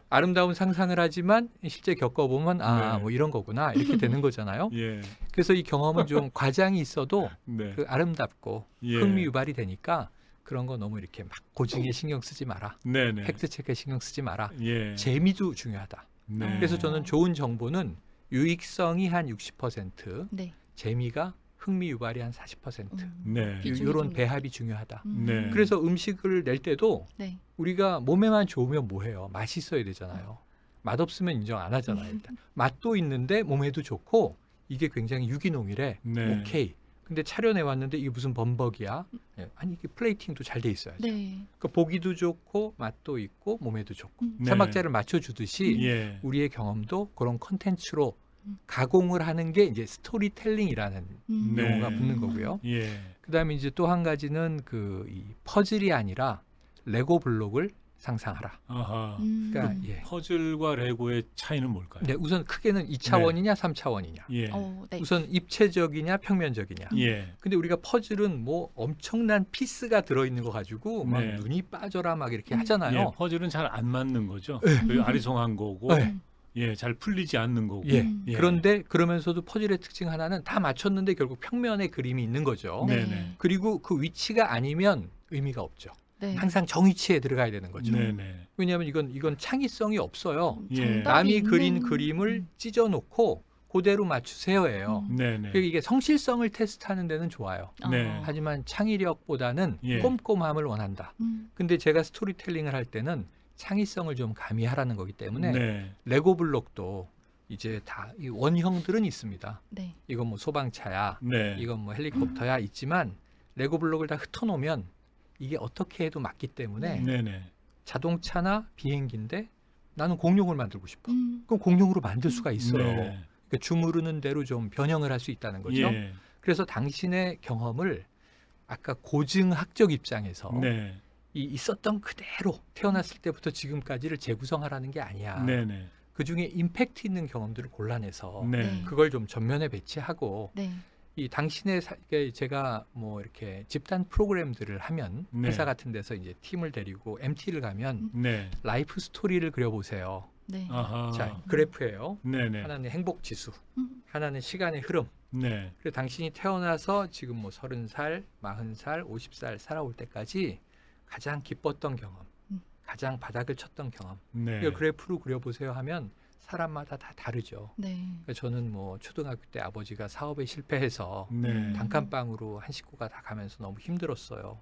아름다운 상상을 하지만 실제 겪어보면 네. 뭐 이런 거구나 이렇게 되는 거잖아요. 예. 그래서 이 경험은 좀 과장이 있어도 네. 그 아름답고 예. 흥미 유발이 되니까 그런 거 너무 이렇게 막 고증에 신경 쓰지 마라. 네네. 팩트 체크에 신경 쓰지 마라. 예. 재미도 중요하다. 네. 그래서 저는 좋은 정보는 유익성이 한 60%, 네. 재미가 흥미 유발이 한 40%. 네. 비중이 이런 좀 배합이 중요하다. 네. 그래서 음식을 낼 때도 네. 우리가 몸에만 좋으면 뭐해요? 맛이 있어야 되잖아요. 맛없으면 인정 안 하잖아요. 일단. 맛도 있는데 몸에도 좋고 이게 굉장히 유기농이래. 네. 오케이. 근데 차려내왔는데 이게 무슨 범벅이야? 예, 아니 이게 플레이팅도 잘 돼 있어야죠. 네. 그러니까 보기도 좋고 맛도 있고 몸에도 좋고 음. 네. 삼박자를 맞춰주듯이 예. 우리의 경험도 그런 컨텐츠로 음. 가공을 하는 게 이제 스토리텔링이라는 음. 네. 용어가 붙는 거고요. 예. 그다음에 이제 또 한 가지는 그 이 퍼즐이 아니라 레고 블록을 상상하라. 아하. 그러니까 예. 퍼즐과 레고의 차이는 뭘까요? 네, 우선 크게는 2차원이냐 3차원이냐. 예. 네. 우선 입체적이냐 평면적이냐. 예. 근데 우리가 퍼즐은 뭐 엄청난 피스가 들어있는 거 가지고 막 네. 눈이 빠져라 막 이렇게 음. 하잖아요. 예. 퍼즐은 잘 안 맞는 거죠. 네. 그리고 아리송한 거고, 네. 예, 잘 풀리지 않는 거고. 예. 예. 그런데 그러면서도 퍼즐의 특징 하나는 다 맞췄는데 결국 평면에 그림이 있는 거죠. 네. 네네. 그리고 그 위치가 아니면 의미가 없죠. 네. 항상 정위치에 들어가야 되는 거죠. 네네. 왜냐하면 이건 창의성이 없어요. 예. 정답이 남이 있는- 그린 그림을 찢어놓고 그대로 맞추세요예요. 네네. 그러니까 이게 성실성을 테스트하는 데는 좋아요. 네. 하지만 창의력보다는 예. 꼼꼼함을 원한다. 근데 제가 스토리텔링을 할 때는 창의성을 좀 가미하라는 거기 때문에 네. 레고 블록도 이제 다 이 원형들은 있습니다. 네. 이건 뭐 소방차야, 네. 이건 뭐 헬리콥터야 있지만 레고 블록을 다 흩어놓으면 이게 어떻게 해도 맞기 때문에 네네. 자동차나 비행기인데 나는 공룡을 만들고 싶어. 음. 그럼 공룡으로 만들 수가 있어요. 네. 그러니까 주무르는 대로 좀 변형을 할 수 있다는 거죠. 예. 그래서 당신의 경험을 아까 고증학적 입장에서 네. 이 있었던 그대로 태어났을 때부터 지금까지를 재구성하라는 게 아니야. 네네. 그 중에 임팩트 있는 경험들을 골라내서 네. 그걸 좀 전면에 배치하고 네. 이 당신의 제가 뭐 이렇게 집단 프로그램들을 하면 네. 회사 같은 데서 이제 팀을 데리고 MT를 가면 네. 라이프 스토리를 그려보세요. 네. 아하. 자, 그래프예요. 네네. 하나는 행복 지수, 음. 하나는 시간의 흐름. 네. 그리고 당신이 태어나서 지금 뭐 30살, 40살, 50살 살아올 때까지 가장 기뻤던 경험, 가장 바닥을 쳤던 경험. 네. 이걸 그래프로 그려보세요 하면 사람마다 다 다르죠. 네. 그러니까 저는 뭐 초등학교 때 아버지가 사업에 실패해서 네. 단칸방으로 한 식구가 다 가면서 너무 힘들었어요.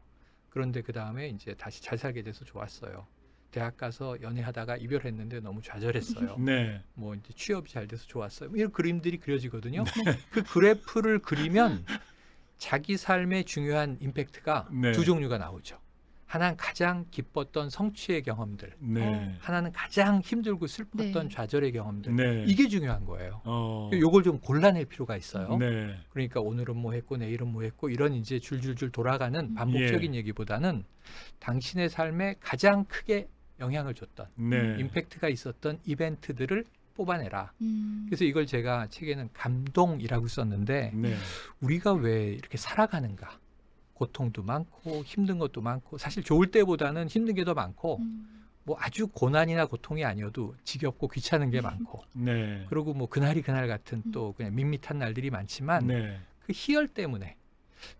그런데 그 다음에 이제 다시 잘 살게 돼서 좋았어요. 대학 가서 연애하다가 이별했는데 너무 좌절했어요. 네. 뭐 이제 취업이 잘 돼서 좋았어요. 이런 그림들이 그려지거든요. 그 그래프를 그리면 자기 삶의 중요한 임팩트가 네. 두 종류가 나오죠. 하나는 가장 기뻤던 성취의 경험들, 네. 하나는 가장 힘들고 슬펐던 네. 좌절의 경험들. 네. 이게 중요한 거예요. 어. 요걸 좀 골라낼 필요가 있어요. 네. 그러니까 오늘은 뭐 했고 내일은 뭐 했고 이런 이제 줄줄줄 돌아가는 반복적인 얘기보다는 당신의 삶에 가장 크게 영향을 줬던 네. 임팩트가 있었던 이벤트들을 뽑아내라. 음. 그래서 이걸 제가 책에는 감동이라고 썼는데 네. 우리가 왜 이렇게 살아가는가? 고통도 많고 힘든 것도 많고 사실 좋을 때보다는 힘든 게 더 많고 뭐 아주 고난이나 고통이 아니어도 지겹고 귀찮은 게 많고 네. 그리고 뭐 그날이 그날 같은 또 그냥 밋밋한 날들이 많지만 네. 그 희열 때문에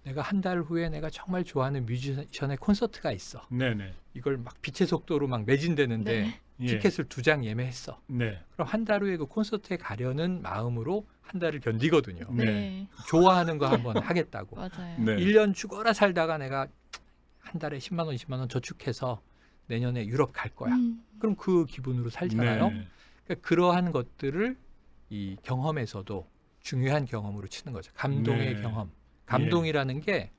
내가 한 달 후에 내가 정말 좋아하는 뮤지션의 콘서트가 있어. 네네. 이걸 막 빛의 속도로 막 매진되는데 네. 예. 티켓을 2장 예매했어. 네. 그럼 한 달 후에 그 콘서트에 가려는 마음으로 한 달을 견디거든요. 네. 네. 좋아하는 거 한번 하겠다고. 맞아요. 네. 1년 죽어라 살다가 내가 한 달에 10만 원, 20만 원 저축해서 내년에 유럽 갈 거야. 그럼 그 기분으로 살잖아요. 네. 그러니까 그러한 것들을 이 경험에서도 중요한 경험으로 치는 거죠. 감동의 네. 경험. 감동이라는 게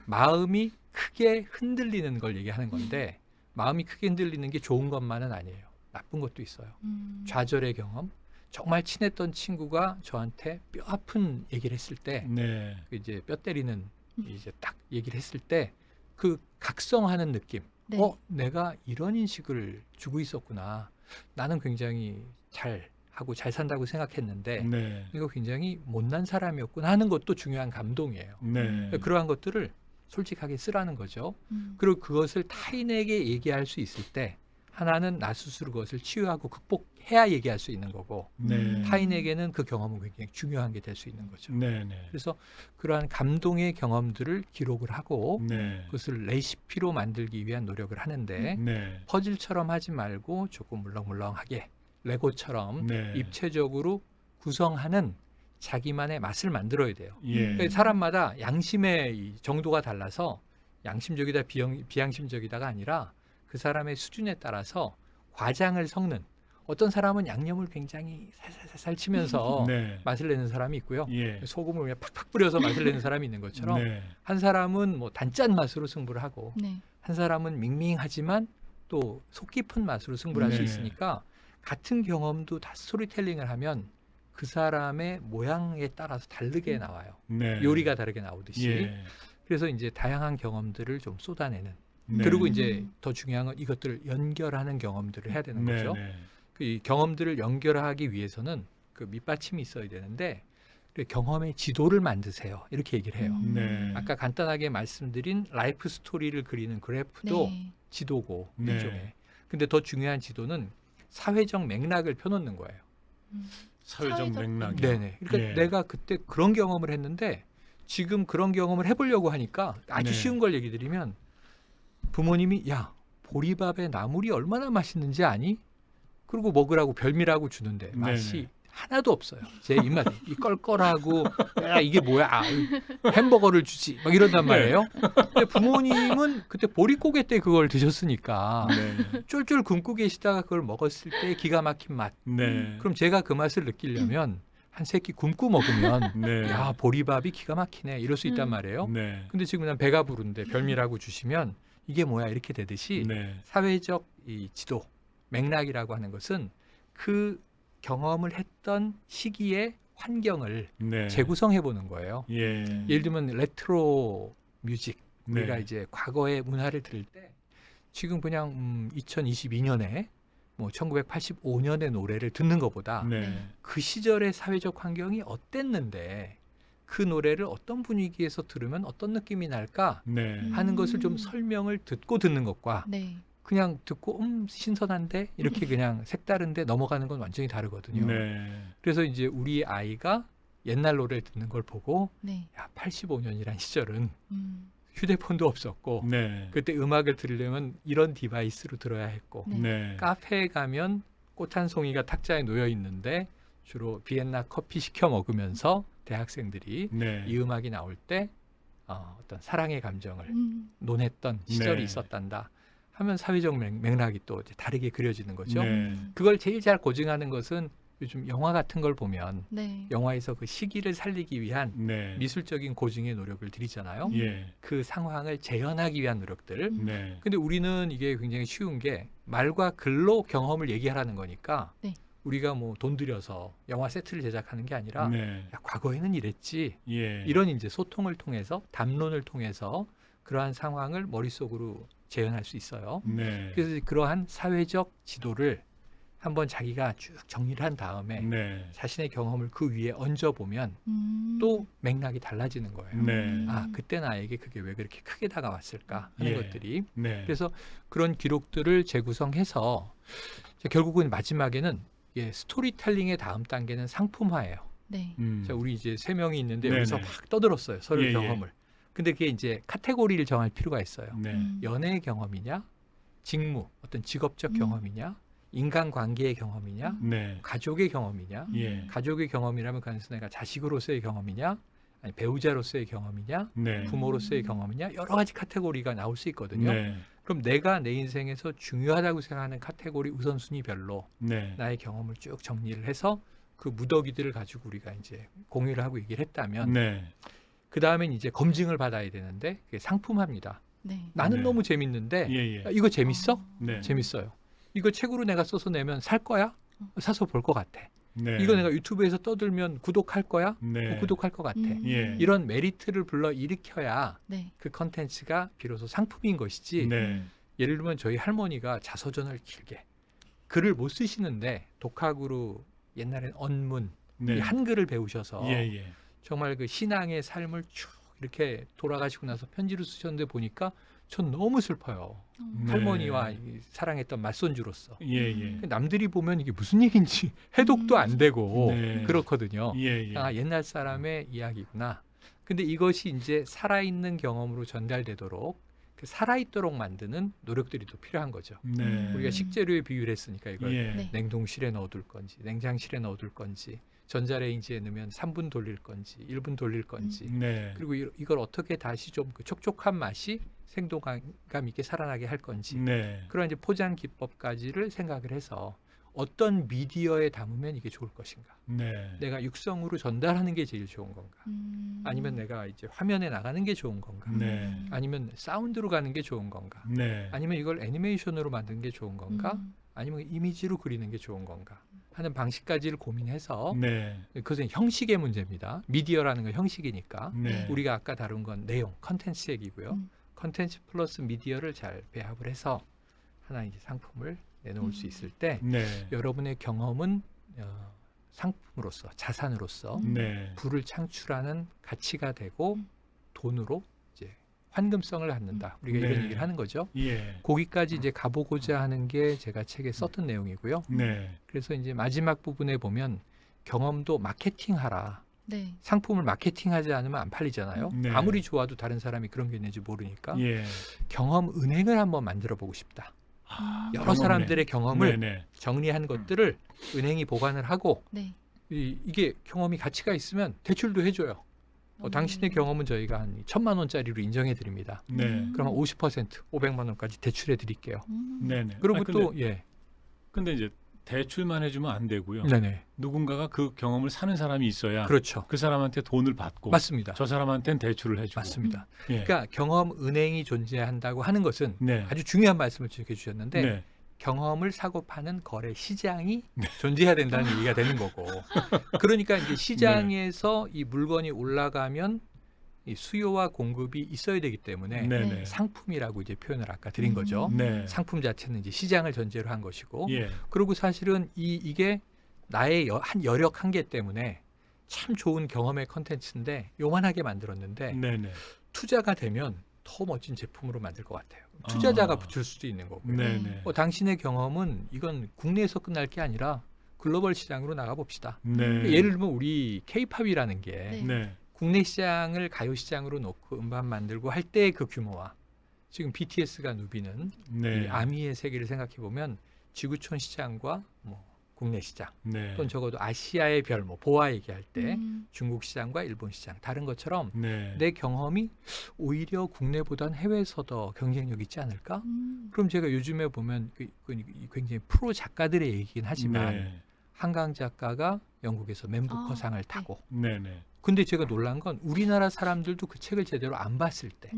마음이 크게 흔들리는 걸 얘기하는 건데 마음이 크게 흔들리는 게 좋은 것만은 아니에요. 나쁜 것도 있어요. 좌절의 경험. 정말 친했던 친구가 저한테 뼈 아픈 얘기를 했을 때 네. 이제 뼈 때리는 이제 딱 얘기를 했을 때 그 각성하는 느낌. 네. 내가 이런 인식을 주고 있었구나. 나는 굉장히 잘 하고 잘 산다고 생각했는데 네. 이거 굉장히 못난 사람이었구나 하는 것도 중요한 감동이에요. 네. 그러한 것들을 솔직하게 쓰라는 거죠. 그리고 그것을 타인에게 얘기할 수 있을 때 하나는 나 스스로 그것을 치유하고 극복해야 얘기할 수 있는 거고 네. 타인에게는 그 경험은 굉장히 중요한 게 될 수 있는 거죠. 네. 네. 그래서 그러한 감동의 경험들을 기록을 하고 네. 그것을 레시피로 만들기 위한 노력을 하는데 네. 퍼즐처럼 하지 말고 조금 물렁물렁하게 레고처럼 네. 입체적으로 구성하는 자기만의 맛을 만들어야 돼요. 예. 그러니까 사람마다 양심의 이 정도가 달라서 양심적이다 비양심적이다가 아니라 그 사람의 수준에 따라서 과장을 섞는, 어떤 사람은 양념을 굉장히 살살살살 치면서 네. 맛을 내는 사람이 있고요. 예. 소금을 그냥 팍팍 뿌려서 맛을 내는 사람이 있는 것처럼 네. 한 사람은 뭐 단짠 맛으로 승부를 하고 네. 한 사람은 밍밍하지만 또 속 깊은 맛으로 승부를 할 수 네. 있으니까 같은 경험도 다 스토리텔링을 하면 그 사람의 모양에 따라서 다르게 나와요. 네. 요리가 다르게 나오듯이. 예. 그래서 이제 다양한 경험들을 좀 쏟아내는. 네. 그리고 이제 더 중요한 건 이것들을 연결하는 경험들을 해야 되는 거죠. 네. 이 경험들을 연결하기 위해서는 그 밑받침이 있어야 되는데 경험의 지도를 만드세요. 이렇게 얘기를 해요. 네. 아까 간단하게 말씀드린 라이프 스토리를 그리는 그래프도 네. 지도고 네. 일종의. 근데 더 중요한 지도는 사회적 맥락을 펴놓는 거예요. 사회적 맥락이. 네네. 그러니까 예. 내가 그때 그런 경험을 했는데 지금 그런 경험을 해보려고 하니까 아주 네. 쉬운 걸 얘기 드리면 부모님이 야 보리밥에 나물이 얼마나 맛있는지 아니? 그리고 먹으라고 별미라고 주는데 맛이 네네. 하나도 없어요. 제 입맛에 이 껄껄하고 야 이게 뭐야? 아, 햄버거를 주지 막 이런단 말이에요. 근데 부모님은 그때 보릿고개 때 그걸 드셨으니까 네. 쫄쫄 굶고 계시다가 그걸 먹었을 때 기가 막힌 맛. 네. 그럼 제가 그 맛을 느끼려면 한 새끼 굶고 먹으면 네. 야 보리밥이 기가 막히네 이럴 수 있단 말이에요. 네. 근데 지금 난 배가 부른데 별미라고 주시면 이게 뭐야 이렇게 되듯이 네. 사회적 이 지도 맥락이라고 하는 것은 그 경험을 했던 시기의 환경을 네. 재구성해 보는 거예요. 예. 예를 들면 레트로 뮤직 우리가 네. 이제 과거의 문화를 들을 때 지금 그냥 2022년에 뭐 1985년의 노래를 듣는 것보다 네. 그 시절의 사회적 환경이 어땠는데 그 노래를 어떤 분위기에서 들으면 어떤 느낌이 날까 네. 하는 것을 좀 설명을 듣고 듣는 것과 네. 그냥 듣고 신선한데 이렇게 그냥 색다른데 넘어가는 건 완전히 다르거든요. 네. 그래서 이제 우리 아이가 옛날 노래를 듣는 걸 보고 네. 야 85년이란 시절은 음. 휴대폰도 없었고 네. 그때 음악을 들으려면 이런 디바이스로 들어야 했고 네. 네. 카페에 가면 꽃 한 송이가 탁자에 놓여 있는데 주로 비엔나 커피 시켜 먹으면서 대학생들이 네. 이 음악이 나올 때 어떤 사랑의 감정을 음. 논했던 시절이 네. 있었단다 하면 사회적 맥락이 또 이제 다르게 그려지는 거죠. 네. 그걸 제일 잘 고증하는 것은 요즘 영화 같은 걸 보면 네. 영화에서 그 시기를 살리기 위한 네. 미술적인 고증의 노력을 들이잖아요. 예. 그 상황을 재현하기 위한 노력들. 네. 근데 우리는 이게 굉장히 쉬운 게 말과 글로 경험을 얘기하라는 거니까 네. 우리가 뭐 돈 들여서 영화 세트를 제작하는 게 아니라 네. 야, 과거에는 이랬지. 예. 이런 이제 소통을 통해서 담론을 통해서 그러한 상황을 머릿속으로 재현할 수 있어요. 네. 그래서 그러한 사회적 지도를 한번 자기가 쭉 정리를 한 다음에 네. 자신의 경험을 그 위에 얹어보면 또 맥락이 달라지는 거예요. 네. 아, 그때 나에게 그게 왜 그렇게 크게 다가왔을까 하는 예. 것들이. 네. 그래서 그런 기록들을 재구성해서 결국은 마지막에는 스토리텔링의 다음 단계는 상품화예요. 네. 자, 우리 이제 3명이 있는데 네네. 여기서 막 떠들었어요. 서로의 예, 경험을. 근데 그게 이제 카테고리를 정할 필요가 있어요. 네. 연애의 경험이냐, 직무, 어떤 직업적 경험이냐, 인간관계의 경험이냐, 네. 가족의 경험이냐. 예. 가족의 경험이라면 그래서 내가 자식으로서의 경험이냐, 아니 배우자로서의 경험이냐, 네. 부모로서의 경험이냐, 여러 가지 카테고리가 나올 수 있거든요. 네. 그럼 내가 내 인생에서 중요하다고 생각하는 카테고리 우선순위별로 네. 나의 경험을 쭉 정리를 해서 그 무더기들을 가지고 우리가 이제 공유를 하고 얘기를 했다면 네. 그 다음엔 이제 검증을 받아야 되는데 그게 상품화입니다. 네. 나는 네. 너무 재밌는데 예, 야, 예. 이거 재밌어? 네. 재밌어요. 이거 책으로 내가 써서 내면 살 거야? 사서 볼 것 같아. 네. 이거 내가 유튜브에서 떠들면 구독할 거야? 네. 구독할 것 같아. 예. 이런 메리트를 불러 일으켜야 네. 그 컨텐츠가 비로소 상품인 것이지. 네. 예를 들면 저희 할머니가 자서전을 길게 글을 못 쓰시는데 독학으로 옛날엔 언문, 네. 이 한글을 배우셔서 예, 예. 정말 그 신앙의 삶을 쭉 이렇게 돌아가시고 나서 편지를 쓰셨는데 보니까 전 너무 슬퍼요. 네. 할머니와 이 사랑했던 맞손주로서. 예, 예. 남들이 보면 이게 무슨 얘기인지 해독도 안 되고 네. 그렇거든요. 예, 예. 아, 옛날 사람의 이야기구나. 근데 이것이 이제 살아있는 경험으로 전달되도록 그 살아있도록 만드는 노력들이 또 필요한 거죠. 네. 우리가 식재료에 비유를 했으니까 이걸 예. 네. 냉동실에 넣어둘 건지 냉장실에 넣어둘 건지 전자레인지에 넣으면 3분 돌릴 건지 1분 돌릴 건지 네. 그리고 이걸 어떻게 다시 좀 그 촉촉한 맛이 생동감 있게 살아나게 할 건지 네. 그런 이제 포장 기법까지를 생각을 해서 어떤 미디어에 담으면 이게 좋을 것인가? 네. 내가 육성으로 전달하는 게 제일 좋은 건가? 아니면 내가 이제 화면에 나가는 게 좋은 건가? 네. 아니면 사운드로 가는 게 좋은 건가? 네. 아니면 이걸 애니메이션으로 만드는 게 좋은 건가? 아니면 이미지로 그리는 게 좋은 건가? 하는 방식까지를 고민해서 네. 그것은 형식의 문제입니다. 미디어라는 건 형식이니까 네. 우리가 아까 다룬 건 내용, 컨텐츠 얘기고요. 컨텐츠 플러스 미디어를 잘 배합을 해서 하나 이제 상품을 내놓을 수 있을 때 네. 여러분의 경험은 상품으로서 자산으로서 네. 부를 창출하는 가치가 되고 돈으로 이제 환금성을 갖는다. 우리가 네. 이런 얘기를 하는 거죠. 예. 거기까지 이제 가보고자 하는 게 제가 책에 썼던 내용이고요. 네. 그래서 이제 마지막 부분에 보면 경험도 마케팅하라. 네. 상품을 마케팅하지 않으면 안 팔리잖아요. 네. 아무리 좋아도 다른 사람이 그런 게 있는지 모르니까 예. 경험 은행을 한번 만들어 보고 싶다. 여러 경험은행. 사람들의 경험을 네네. 정리한 것들을 은행이 보관을 하고 네. 이게 경험이 가치가 있으면 대출도 해줘요. 당신의 경험은 저희가 한 1,000만 원짜리로 인정해 드립니다. 네. 그러면 50% 500만 원까지 대출해 드릴게요. 네네. 그리고 근데, 또 예, 근데 이제 대출만 해주면 안 되고요. 네네, 누군가가 그 경험을 사는 사람이 있어야 그렇죠, 그 사람한테 돈을 받고 맞습니다, 저 사람한테는 대출을 해주고. 맞습니다. 예. 그러니까 경험 은행이 존재한다고 하는 것은 네. 아주 중요한 말씀을 지적해 주셨는데 네. 경험을 사고 파는 거래 시장이 존재해야 된다는 얘기가 되는 거고. 그러니까 이제 시장에서 이 물건이 올라가면 이 수요와 공급이 있어야 되기 때문에 네네. 상품이라고 이제 표현을 아까 드린 거죠. 네. 상품 자체는 이제 시장을 전제로 한 것이고, 예. 그리고 사실은 이게 나의 한 여력 한계 때문에 참 좋은 경험의 컨텐츠인데 요만하게 만들었는데 네네. 투자가 되면 더 멋진 제품으로 만들 것 같아요. 투자자가 아. 붙을 수도 있는 거고요. 네네. 당신의 경험은 이건 국내에서 끝날 게 아니라 글로벌 시장으로 나가 봅시다. 네. 예를 들면 우리 K-팝이라는 게 네. 네. 국내 시장을 가요 시장으로 놓고 음반 만들고 할 때의 그 규모와 지금 BTS가 누비는 네. 이 아미의 세계를 생각해 보면 지구촌 시장과 뭐 국내 시장 네. 또는 적어도 아시아의 별, 뭐 보아 얘기할 때 음. 중국 시장과 일본 시장 다른 것처럼 네. 내 경험이 오히려 국내보단 해외에서 더 경쟁력 있지 않을까? 그럼 제가 요즘에 보면 굉장히 프로 작가들의 얘기긴 하지만 네. 한강 작가가 영국에서 맨부커상을 네. 타고 네네. 근데 제가 놀란 건 우리나라 사람들도 그 책을 제대로 안 봤을 때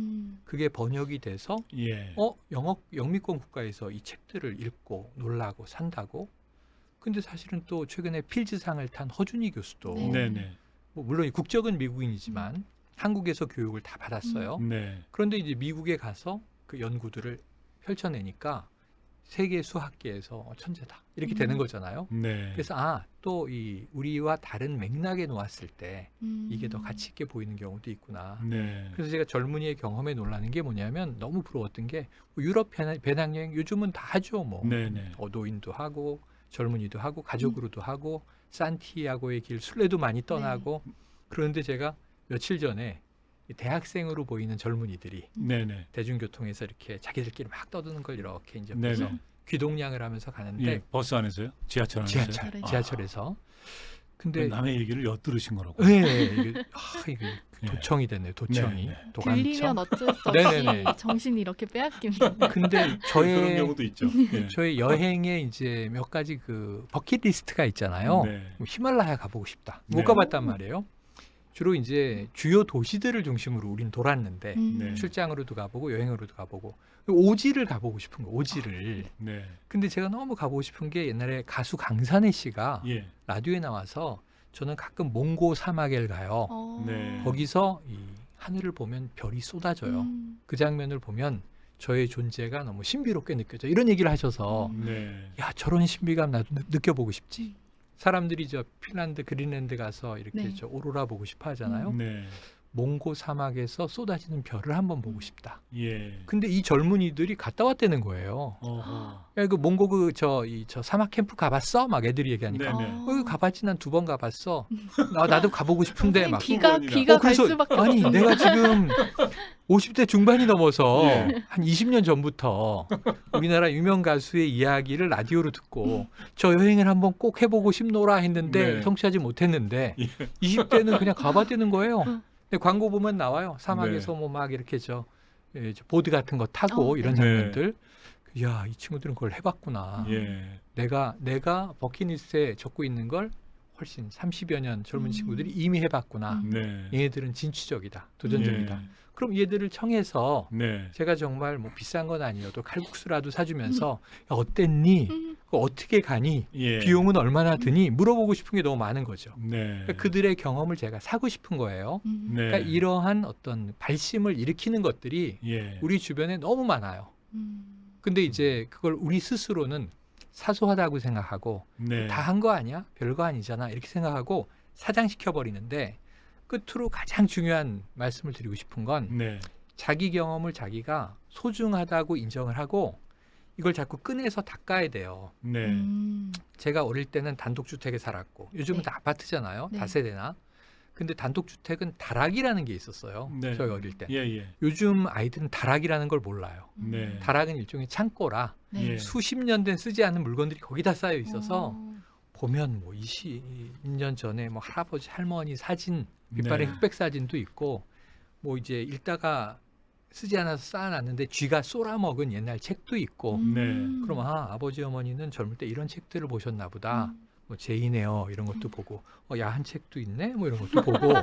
그게 번역이 돼서 예. 영미권 국가에서 이 책들을 읽고 놀라고 산다고. 근데 사실은 또 최근에 필즈상을 탄 허준희 교수도 네. 네네. 뭐 물론 이 국적은 미국인이지만 한국에서 교육을 다 받았어요. 네. 그런데 이제 미국에 가서 그 연구들을 펼쳐내니까 세계 수학계에서 천재다 이렇게 되는 거잖아요. 네. 그래서 또 이 우리와 다른 맥락에 놓았을 때 이게 더 가치 있게 보이는 경우도 있구나. 네. 그래서 제가 젊은이의 경험에 놀라는 게 뭐냐면 너무 부러웠던 게 유럽 배낭여행 요즘은 다 하죠. 뭐 네네. 노인도 하고 젊은이도 하고 가족으로도 하고 산티아고의 길 순례도 많이 떠나고 그런데 제가 며칠 전에 이 대학생으로 보이는 젊은이들이 네네. 대중교통에서 이렇게 자기들끼리 막 떠드는 걸 이렇게 이제 네네. 보면서 귀동냥을 하면서 가는데 예. 버스 안에서요? 지하철 안에서요? 지하철에서 근데 근데 남의 얘기를 엿들으신 거라고. 네, 이게 예. 도청이 됐네요. 도청이 네, 네. 들리면 어쩔 수 없이 네네네. 정신이 이렇게 빼앗깁니다. 근데 그런 경우도 있죠. 예. 저의 여행에 이제 몇 가지 그 버킷리스트가 있잖아요. 네. 뭐 히말라야 가보고 싶다. 못 네. 가봤단 말이에요. 주로 이제 주요 도시들을 중심으로 우린 돌았는데 네. 출장으로도 가보고 여행으로도 가보고 오지를 가보고 싶은 거. 오지를. 네. 근데 제가 너무 가보고 싶은 게 옛날에 가수 강산혜 씨가 예. 라디오에 나와서 저는 가끔 몽고 사막에 가요. 네. 거기서 이 하늘을 보면 별이 쏟아져요. 그 장면을 보면 저의 존재가 너무 신비롭게 느껴져. 이런 얘기를 하셔서 네. 야 저런 신비감 나도 느껴보고 싶지. 사람들이 저 핀란드, 그린랜드 가서 이렇게 네. 저 오로라 보고 싶어 하잖아요. 네. 몽고 사막에서 쏟아지는 별을 한번 보고 싶다. 예. 근데 이 젊은이들이 갔다 왔다는 거예요. 어허. 야, 그 몽고 저 사막 캠프 가봤어? 막 애들이 얘기하니까. 네네. 여기 가봤지 난 2번 가봤어. 나도 가보고 싶은데 막. 비가 번이나. 갈 그래서 수밖에 아니 없습니다. 내가 지금 50대 중반이 넘어서 예. 한 20년 전부터 우리나라 유명 가수의 이야기를 라디오로 듣고 저 여행을 한번 꼭 해보고 싶노라 했는데 네. 성취하지 못했는데 예. 20대는 그냥 가봤다는 거예요. 근데 광고 보면 나와요. 사막에서 네. 뭐 막 이렇게 저 보드 같은 거 타고 이런 네. 장면들. 야, 이 친구들은 그걸 해봤구나. 예. 내가 버킷리스트에 적고 있는 걸 훨씬 30여 년 젊은 친구들이 이미 해봤구나. 네. 얘네들은 진취적이다, 도전적이다. 예. 그럼 얘들을 청해서 네. 제가 정말 뭐 비싼 건 아니어도 칼국수라도 사주면서 야, 어땠니? 그거 어떻게 가니? 예. 비용은 얼마나 드니? 물어보고 싶은 게 너무 많은 거죠. 네. 그러니까 그들의 경험을 제가 사고 싶은 거예요. 네. 그러니까 이러한 어떤 발심을 일으키는 것들이 예. 우리 주변에 너무 많아요. 근데 이제 그걸 우리 스스로는 사소하다고 생각하고 네. 다 한 거 아니야? 별거 아니잖아. 이렇게 생각하고 사장시켜 버리는데 끝으로 가장 중요한 말씀을 드리고 싶은 건 네. 자기 경험을 자기가 소중하다고 인정을 하고 이걸 자꾸 꺼내서 닦아야 돼요. 네. 제가 어릴 때는 단독주택에 살았고 요즘은 네. 다 아파트잖아요. 네. 다세대나. 근데 단독주택은 다락이라는 게 있었어요. 네. 저희 어릴 때. 예, 예. 요즘 아이들은 다락이라는 걸 몰라요. 네. 다락은 일종의 창고라 네. 예. 수십 년 된 쓰지 않은 물건들이 거기다 쌓여 있어서 보면 뭐 20년 전에 뭐 할아버지 할머니 사진 밑바닥 네. 흑백 사진도 있고 뭐 이제 읽다가 쓰지 않아서 쌓아놨는데 쥐가 쏘라먹은 옛날 책도 있고 네. 그럼 아버지 어머니는 젊을 때 이런 책들을 보셨나 보다. 뭐 제인 에어 이런 것도 보고 야한 책도 있네 뭐 이런 것도 보고 그리고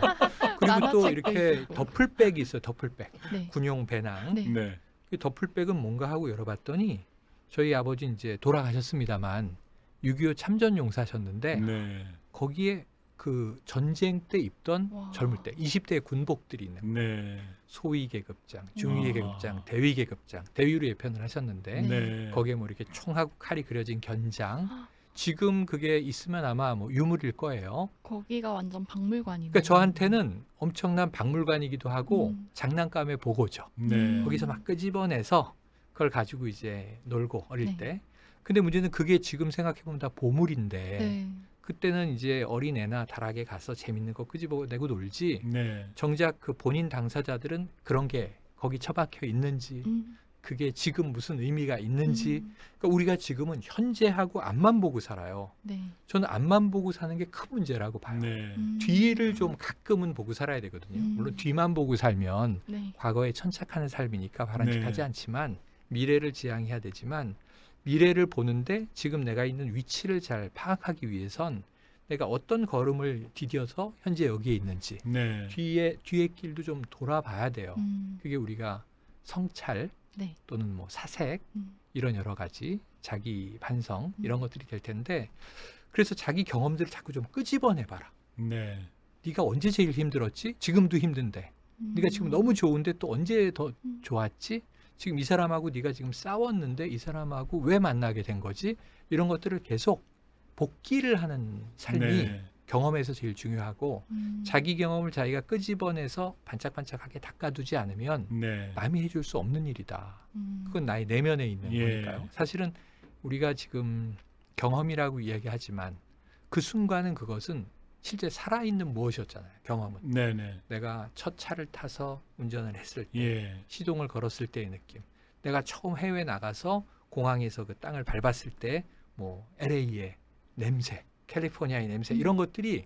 또 만화책도 이렇게 있었고. 더플백이 있어요. 더플백 네. 군용 배낭. 네. 네. 이 더플백은 뭔가 하고 열어봤더니 저희 아버지 이제 돌아가셨습니다만 6.25 참전 용사셨는데 네. 거기에 그 전쟁 때 입던 와. 젊을 때 20대 군복들이 있는 네. 소위 계급장, 중위 와. 계급장, 대위 계급장, 대위로 예편을 하셨는데 네. 거기에 뭐 이렇게 총하고 칼이 그려진 견장. 지금 그게 있으면 아마 뭐 유물일 거예요. 거기가 완전 박물관이네요. 그러니까 저한테는 엄청난 박물관이기도 하고 장난감의 보고죠. 네. 거기서 막 끄집어내서 그걸 가지고 이제 놀고 어릴 네. 때. 근데 문제는 그게 지금 생각해보면 다 보물인데 네. 그때는 이제 어린애나 다락에 가서 재밌는 거 끄집어내고 놀지 네. 정작 그 본인 당사자들은 그런 게 거기 처박혀 있는지 그게 지금 무슨 의미가 있는지 그러니까 우리가 지금은 현재하고 앞만 보고 살아요. 네. 저는 앞만 보고 사는 게 큰 문제라고 봐요. 네. 뒤를 좀 가끔은 보고 살아야 되거든요. 물론 뒤만 보고 살면 네. 과거에 천착하는 삶이니까 바람직하지 네. 않지만 미래를 지향해야 되지만 미래를 보는데 지금 내가 있는 위치를 잘 파악하기 위해선 내가 어떤 걸음을 디뎌서 현재 여기에 있는지 네. 뒤에 길도 좀 돌아봐야 돼요. 그게 우리가 성찰 네. 또는 뭐 사색 이런 여러 가지 자기 반성 이런 것들이 될 텐데 그래서 자기 경험들을 자꾸 좀 끄집어내봐라. 네. 네가 언제 제일 힘들었지? 지금도 힘든데. 네가 지금 너무 좋은데 또 언제 더 좋았지? 지금 이 사람하고 네가 지금 싸웠는데 이 사람하고 왜 만나게 된 거지? 이런 것들을 계속 복기를 하는 삶이 네. 경험에서 제일 중요하고 자기 경험을 자기가 끄집어내서 반짝반짝하게 닦아두지 않으면 네. 남이 해줄 수 없는 일이다. 그건 나의 내면에 있는 예. 거니까요. 사실은 우리가 지금 경험이라고 이야기하지만 그 순간은 그것은 실제 살아있는 무엇이었잖아요. 경험은. 네네. 내가 첫 차를 타서 운전을 했을 때 예. 시동을 걸었을 때의 느낌. 내가 처음 해외 나가서 공항에서 그 땅을 밟았을 때 뭐 LA의 냄새, 캘리포니아의 냄새 이런 것들이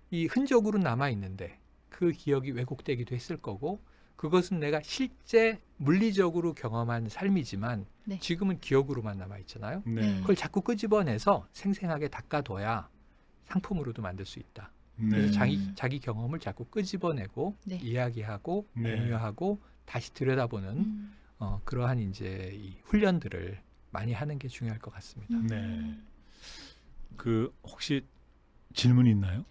이 흔적으로 남아 있는데 그 기억이 왜곡되기도 했을 거고 그것은 내가 실제 물리적으로 경험한 삶이지만 네. 지금은 기억으로만 남아 있잖아요. 네. 그걸 자꾸 끄집어내서 생생하게 닦아둬야 상품으로도 만들 수 있다. 그래서 네. 자기 경험을 자꾸 끄집어내고 네. 이야기하고 네. 공유하고 다시 들여다보는 그러한 이제 이 훈련들을 많이 하는 게 중요할 것 같습니다. 네. 그 혹시 질문 있나요?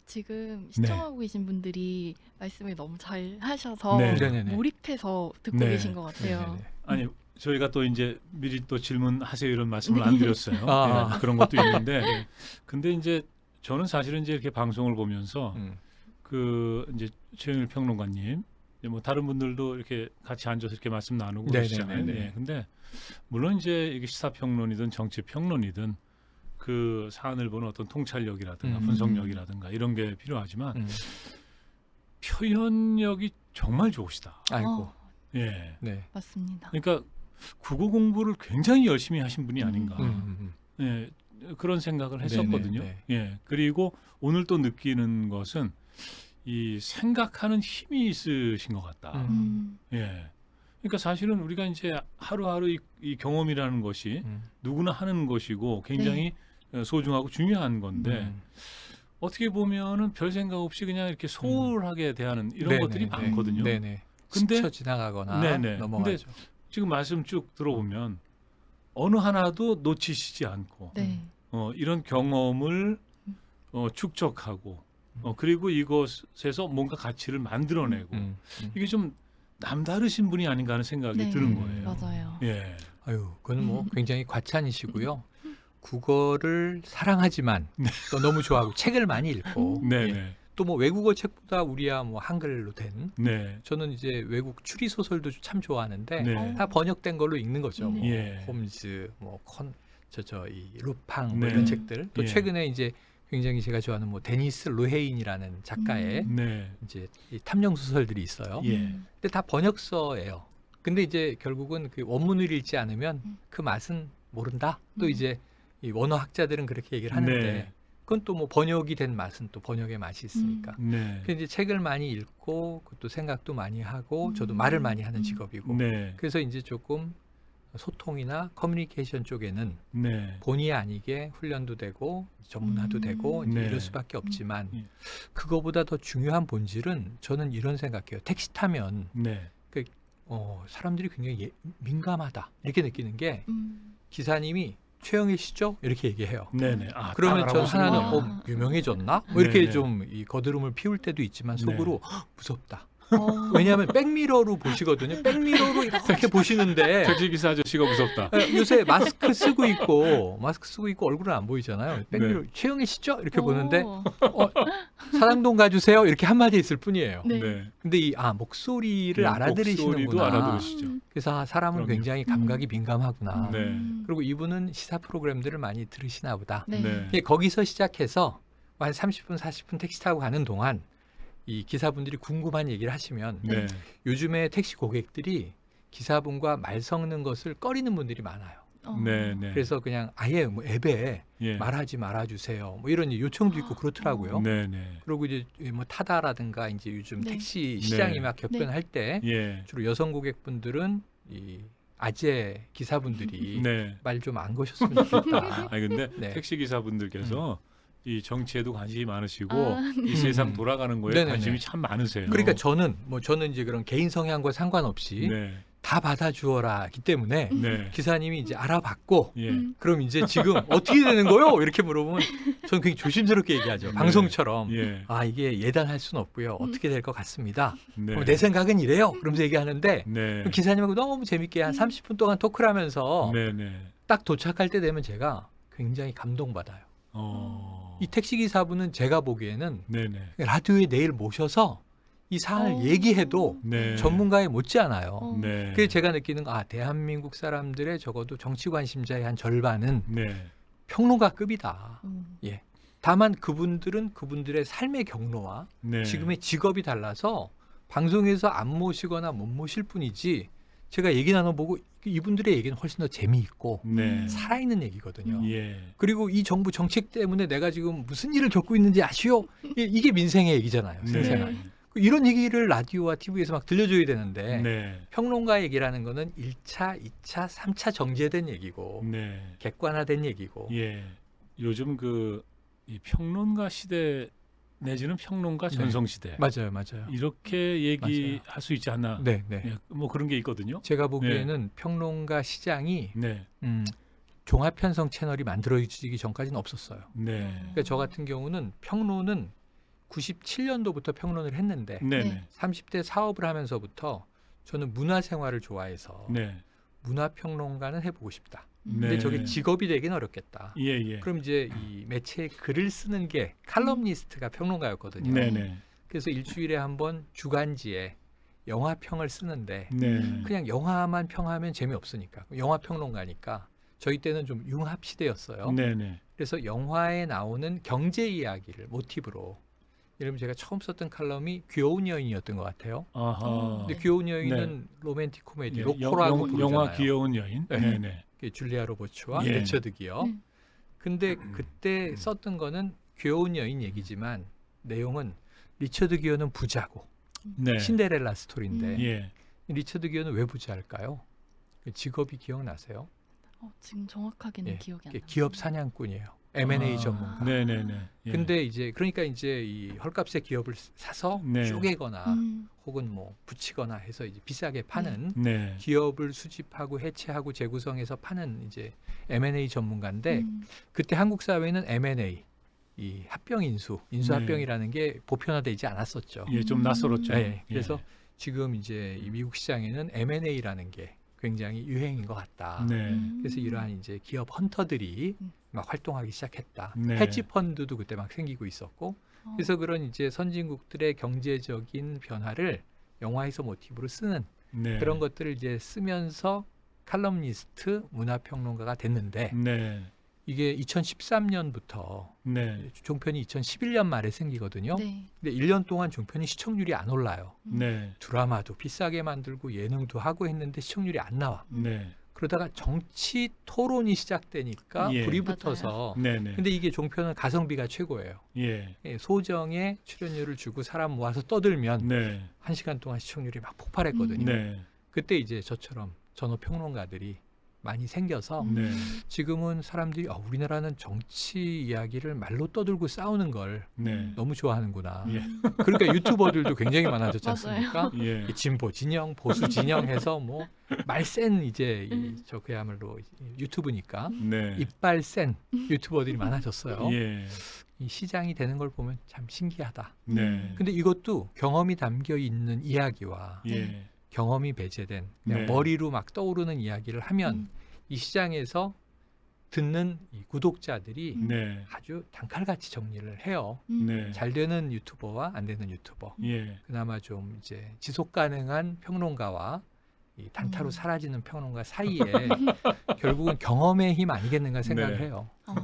지금 시청하고 계신 분들이 말씀을 너무 잘 하셔서 네. 네네네. 몰입해서 듣고 네. 계신 것 같아요. 네네네. 아니 저희가 또 이제 미리 또 질문하세요 이런 말씀을 안 드렸어요. 아. 예, 그런 것도 있는데 근데 이제 저는 사실은 이제 이렇게 방송을 보면서 그 이제 최영일 평론가님, 이제 뭐 다른 분들도 이렇게 같이 앉아서 이렇게 말씀 나누고 그러시잖아요. 네. 근데 물론 이제 이게 시사 평론이든 정치 평론이든 그 사안을 보는 어떤 통찰력이라든가 분석력이라든가 이런 게 필요하지만 표현력이 정말 좋으시다. 아이고. 예. 네. 맞습니다. 그러니까 국어 공부를 굉장히 열심히 하신 분이 아닌가. 예. 그런 생각을 했었거든요. 네네, 예. 그리고 오늘 또 느끼는 것은 이 생각하는 힘이 있으신 것 같다. 예. 그러니까 사실은 우리가 이제 하루하루 이 경험이라는 것이 누구나 하는 것이고 굉장히 소중하고 중요한 건데 어떻게 보면은 별 생각 없이 그냥 이렇게 소홀하게 대하는 이런 것들이 많거든요. 네네. 근데 스쳐 지나가거나 넘어가죠. 근데 지금 말씀 쭉 들어보면 어느 하나도 놓치시지 않고 이런 경험을 축적하고 그리고 이것에서 뭔가 가치를 만들어내고 이게 좀 남다르신 분이 아닌가 하는 생각이 드는 거예요. 맞아요. 예. 아유, 그건 뭐 굉장히 과찬이시고요. 국어를 사랑하지만 또 너무 좋아하고 책을 많이 읽고 네네. 또 뭐 외국어 책보다 우리야 뭐 한글로 된 네. 저는 이제 외국 추리 소설도 참 좋아하는데 네. 다 번역된 걸로 읽는 거죠. 뭐 예. 홈즈, 뭐 이 루팡 뭐 네. 이런 책들. 또 예. 최근에 이제 굉장히 제가 좋아하는 뭐 데니스 르헤인이라는 작가의 네. 이제 이 탐정 소설들이 있어요. 예. 근데 다 번역서예요. 근데 이제 결국은 그 원문을 읽지 않으면 그 맛은 모른다. 또 이제 이 원어 학자들은 그렇게 얘기를 하는데 네. 그건 또 뭐 번역이 된 맛은 또 번역의 맛이 있으니까. 네. 그래서 이제 책을 많이 읽고 또 생각도 많이 하고 저도 말을 많이 하는 직업이고 네. 그래서 이제 조금 소통이나 커뮤니케이션 쪽에는 네. 본의 아니게 훈련도 되고 전문화도 되고 이제 네. 이럴 수밖에 없지만 예. 그거보다 더 중요한 본질은 저는 이런 생각해요. 택시 타면 네. 사람들이 굉장히 민감하다 이렇게 느끼는 게 기사님이 최영일 씨죠? 이렇게 얘기해요. 네네. 그러면 저 하나는 아. 유명해졌나? 뭐 이렇게 네네. 좀 이 거드름을 피울 때도 있지만 속으로 헉, 무섭다. 어. 왜냐하면 백미러로 보시거든요. 백미러로 이렇게 보시는데 택시 기사 아저씨가 무섭다. 요새 마스크 쓰고 있고 얼굴은 안 보이잖아요. 백미러 최영일 씨죠? 이렇게 보는데 사랑동 가주세요 이렇게 한마디 있을 뿐이에요. 네. 네. 근데 이 목소리를 알아들으시는구나. 목소리도 알아들으시죠. 그래서 사람은 그럼요. 굉장히 감각이 민감하구나. 네. 그리고 이분은 시사 프로그램들을 많이 들으시나 보다. 네. 예, 거기서 시작해서 한 30분, 40분 택시 타고 가는 동안 이 기사분들이 궁금한 얘기를 하시면 네. 요즘에 택시 고객들이 기사분과 말 섞는 것을 꺼리는 분들이 많아요. 네. 네. 그래서 그냥 아예 뭐 앱에 예. 말하지 말아주세요. 뭐 이런 요청도 있고 그렇더라고요. 네. 네. 그리고 이제 뭐 타다라든가 이제 요즘 네. 택시 시장이 네. 막 격변할 때 예. 주로 여성 고객분들은 이 아재 기사분들이 네. 말 좀 안 거셨으면 좋겠다. 아니 근데 네. 택시 기사분들께서 이 정치에도 관심이 많으시고 아. 이 세상 돌아가는 거에 네네네. 관심이 참 많으세요. 그러니까 저는 이제 그런 개인 성향과 상관없이 네. 다 받아주어라기 때문에 네. 기사님이 이제 알아봤고 예. 그럼 이제 지금 어떻게 되는 거요? 이렇게 물어보면 저는 굉장히 조심스럽게 얘기하죠. 네. 방송처럼 예. 이게 예단할 수는 없고요. 어떻게 될 것 같습니다. 네. 내 생각은 이래요. 그러면서 얘기하는데 네. 그럼 기사님하고 너무 재밌게 한 30분 동안 토크를 하면서 네. 네. 딱 도착할 때 되면 제가 굉장히 감동받아요. 이 택시기사분은 제가 보기에는 네. 네. 라디오에 내일 모셔서 이 사안을 얘기해도 네. 전문가에 못지않아요. 네. 그래서 제가 느끼는 거 대한민국 사람들의 적어도 정치 관심자의 한 절반은 네. 평론가급이다. 다만 그분들은 그분들의 삶의 경로와 네. 지금의 직업이 달라서 방송에서 안 모시거나 못 모실 뿐이지 제가 얘기 나눠보고 이분들의 얘기는 훨씬 더 재미있고 네. 살아있는 얘기거든요. 예. 그리고 이 정부 정책 때문에 내가 지금 무슨 일을 겪고 있는지 아시오? 이게 민생의 얘기잖아요. 생생한. 네. 이런 얘기를 라디오와 TV에서 막 들려줘야 되는데 네. 평론가 얘기라는 거는 1차, 2차, 3차 정제된 얘기고 네. 객관화된 얘기고 예. 요즘 이 평론가 시대 내지는 평론가 전성 시대. 맞아요. 이렇게 얘기할 수 있지 않나. 네. 예, 뭐 그런 게 있거든요. 제가 보기에는 평론가 시장이 네. 종합편성 채널이 만들어지기 전까지는 없었어요. 네. 그러니까 저 같은 경우는 평론은 97년도부터 평론을 했는데 네. 네. 30대 사업을 하면서부터 저는 문화생활을 좋아해서 네. 문화평론가는 해보고 싶다. 네. 근데 저게 직업이 되긴 어렵겠다. 예. 그럼 이제 이 매체에 글을 쓰는 게 칼럼니스트가 평론가였거든요. 네네. 그래서 일주일에 한 번 주간지에 영화평을 쓰는데 네. 그냥 영화만 평하면 재미없으니까 영화 평론가니까 저희 때는 좀 융합 시대였어요. 네네. 그래서 영화에 나오는 경제 이야기를 모티브로 예를 들면 제가 처음 썼던 칼럼이 귀여운 여인이었던 것 같아요. 아하. 근데 귀여운 여인은 로맨틱 코미디 예, 로코라고 부르잖아요. 영화 귀여운 여인. 네. 네네. 그게 줄리아 로버츠와 예. 리처드 기어. 네. 근데 그때 썼던 거는 귀여운 여인 얘기지만 내용은 리처드 기어는 부자고 네. 신데렐라 스토리인데 예. 리처드 기어는 왜 부자일까요? 직업이 기억나세요? 지금 정확하게는 예, 기억이 안 이게 나요. 기업 사냥꾼이에요. M&A 아, 전문가. 네네네. 예. 근데 이제 그러니까 이제 이 헐값의 기업을 사서 네. 쪼개거나 음. 혹은 뭐 붙이거나 해서 이제 비싸게 파는 네. 기업을 수집하고 해체하고 재구성해서 파는 이제 M&A 전문가인데 음. 그때 한국 사회는 M&A 이 합병 인수 네. 합병이라는 게 보편화되지 않았었죠. 예, 좀 낯설었죠. 네, 그래서 예. 지금 이제 이 미국 시장에는 M&A라는 게 굉장히 유행인 것 같다. 네. 그래서 이러한 이제 기업 헌터들이 음. 막 활동하기 시작했다. 네. 헤지 펀드도 그때 막 생기고 있었고, 어. 그래서 그런 이제 선진국들의 경제적인 변화를 영화에서 모티브로 쓰는 네. 그런 것들을 이제 쓰면서 칼럼니스트, 문화평론가가 됐는데 네. 이게 2013년부터 네. 종편이 2011년 말에 생기거든요. 네. 근데 1년 동안 종편이 시청률이 안 올라요. 네. 드라마도 비싸게 만들고 예능도 하고 했는데 시청률이 안 나와. 네. 그러다가 정치 토론이 시작되니까 예. 불이 붙어서 네네. 근데 이게 종편은 가성비가 최고예요. 예. 예, 소정의 출연료를 주고 사람 모아서 떠들면 네. 1시간 동안 시청률이 막 폭발했거든요. 네. 그때 이제 저처럼 전업 평론가들이 많이 생겨서 네. 지금은 사람들이 우리나라는 정치 이야기를 말로 떠들고 싸우는 걸 네. 너무 좋아하는구나. 예. 그러니까 유튜버들도 굉장히 많아졌지 맞아요. 않습니까? 예. 진보 진영, 보수 진영 해서 뭐 말센 이제 저 그야말로 유튜브니까 네. 이빨 센 유튜버들이 많아졌어요. 예. 이 시장이 되는 걸 보면 참 신기하다. 네. 근데 이것도 경험이 담겨 있는 이야기와 예. 경험이 배제된 그냥 네. 머리로 막 떠오르는 이야기를 하면 음. 이 시장에서 듣는 이 구독자들이 네. 아주 단칼같이 정리를 해요. 네. 잘 되는 유튜버와 안 되는 유튜버. 예. 그나마 좀 이제 지속 가능한 평론가와 이 단타로 음. 사라지는 평론가 사이에 결국은 경험의 힘 아니겠는가 생각을 네. 해요. 어.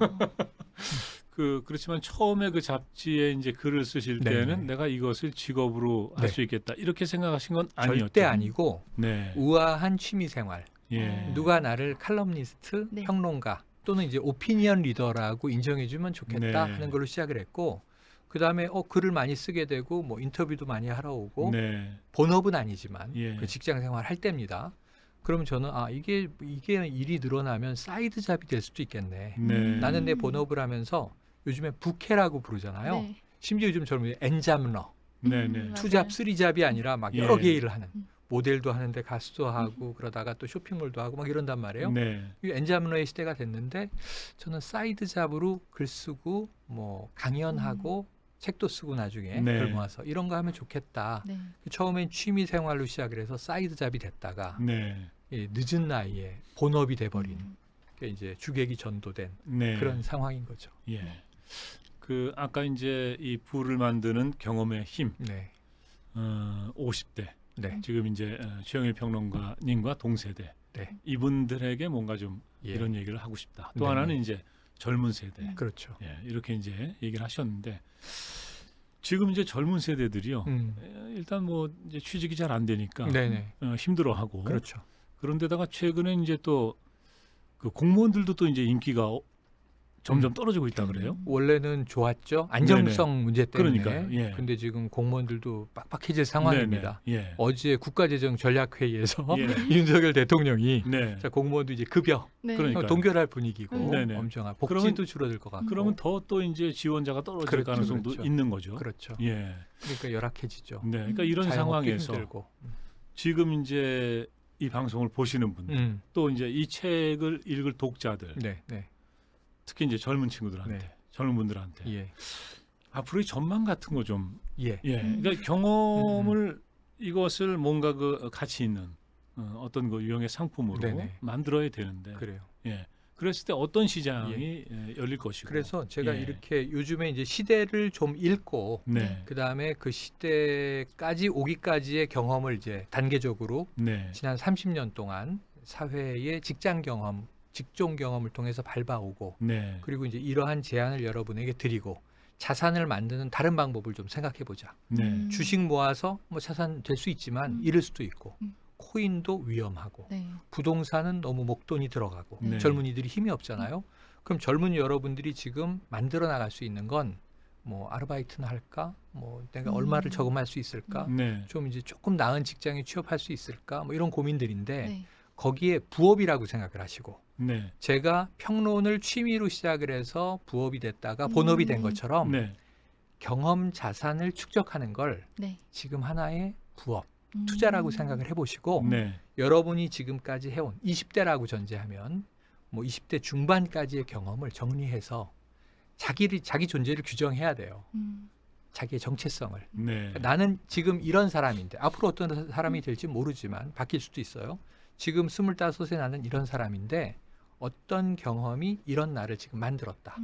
그렇지만 처음에 그 잡지에 이제 글을 쓰실 네네. 때는 내가 이것을 직업으로 할 네. 수 있겠다 이렇게 생각하신 건 아니었죠. 절대 아니고 네. 우아한 취미 생활. 예. 누가 나를 칼럼니스트, 네. 평론가 또는 이제 오피니언 리더라고 인정해주면 좋겠다 네. 하는 걸로 시작을 했고 그 다음에 글을 많이 쓰게 되고 뭐 인터뷰도 많이 하러 오고 네. 본업은 아니지만 예. 그 직장 생활 할 때입니다. 그러면 저는 이게 일이 늘어나면 사이드 잡이 될 수도 있겠네. 네. 나는 내 본업을 하면서 요즘에 부캐라고 부르잖아요. 네. 심지어 요즘 젊은 엔잡러, 네. 네. 맞아요. 투잡, 쓰리잡이 아니라 막 예. 여러 개 일을 하는 음. 모델도 하는데 가수도 하고 그러다가 또 쇼핑몰도 하고 막 이런단 말이에요. 네. 이 엔잡러의 시대가 됐는데 저는 사이드 잡으로 글 쓰고 뭐 강연하고 책도 쓰고 나중에 네. 글 모아서 이런 거 하면 좋겠다. 네. 처음엔 취미 생활로 시작을 해서 사이드 잡이 됐다가 네. 늦은 나이에 본업이 돼버린 음. 그러니까 이제 주객이 전도된 네. 그런 상황인 거죠. 예. 아까 이제 이 부를 만드는 경험의 힘, 네, 50대 네, 지금 이제 최영일 평론가님과 동세대 네. 이분들에게 뭔가 좀 예. 이런 얘기를 하고 싶다. 또 네. 하나는 이제 젊은 세대, 그렇죠. 예, 이렇게 이제 얘기를 하셨는데 지금 이제 젊은 세대들이요. 일단 뭐 이제 취직이 잘 안 되니까 네네, 힘들어하고 그렇죠. 그런데다가 최근에 이제 또 그 공무원들도 또 이제 인기가 점점 떨어지고 있다 그래요. 원래는 좋았죠. 안정성 문제 때문에. 그러니까요. 예. 근데 지금 공무원들도 빡빡해질 상황입니다. 네네. 예. 어제 국가재정전략회의에서 예. 윤석열 대통령이 네. 자, 공무원도 이제 급여 네. 그러니까요. 동결할 분위기고 네네. 엄청한 그러면- 복지도 줄어들 것 같고. 그러면 더 또 이제 지원자가 떨어질 그렇죠, 가능성도 그렇죠. 있는 거죠. 그렇죠. 예. 그러니까 열악해지죠. 네. 그러니까 이런 자영업도 상황에서 힘들고. 지금 이제 이 방송을 보시는 분들 또 이제 이 책을 읽을 독자들 네, 네, 특히 이제 젊은 친구들한테 네. 젊은 분들한테 예, 앞으로의 전망 같은 거 좀 예, 예. 그러니까 경험을 이것을 뭔가 그 가치 있는 어떤 그 유형의 상품으로 네네. 만들어야 되는데 그래요. 예. 그랬을 때 어떤 시장이 열릴 것이고. 그래서 제가 예. 이렇게 요즘에 이제 시대를 좀 읽고 네. 그 다음에 그 시대까지 오기까지의 경험을 이제 단계적으로 네. 지난 30년 동안 사회의 직장 경험, 직종 경험을 통해서 밟아오고 네. 그리고 이제 이러한 제안을 여러분에게 드리고 자산을 만드는 다른 방법을 좀 생각해 보자. 네. 주식 모아서 뭐 자산 될 수 있지만 잃을 수도 있고 코인도 위험하고 네. 부동산은 너무 목돈이 들어가고 네. 젊은이들이 힘이 없잖아요. 그럼 젊은 여러분들이 지금 만들어 나갈 수 있는 건 뭐 아르바이트나 할까? 뭐 내가 얼마를 저금할 수 있을까? 네. 좀 이제 조금 나은 직장에 취업할 수 있을까? 뭐 이런 고민들인데 네. 거기에 부업이라고 생각을 하시고 네. 제가 평론을 취미로 시작을 해서 부업이 됐다가 본업이 된 것처럼 네. 경험 자산을 축적하는 걸 네. 지금 하나의 부업, 투자라고 생각을 해보시고 네. 여러분이 지금까지 해온 20대라고 전제하면 뭐 20대 중반까지의 경험을 정리해서 자기 존재를 규정해야 돼요. 자기의 정체성을. 네. 나는 지금 이런 사람인데 앞으로 어떤 사람이 될지 모르지만 바뀔 수도 있어요. 지금 25세 나는 이런 사람인데 어떤 경험이 이런 나를 지금 만들었다.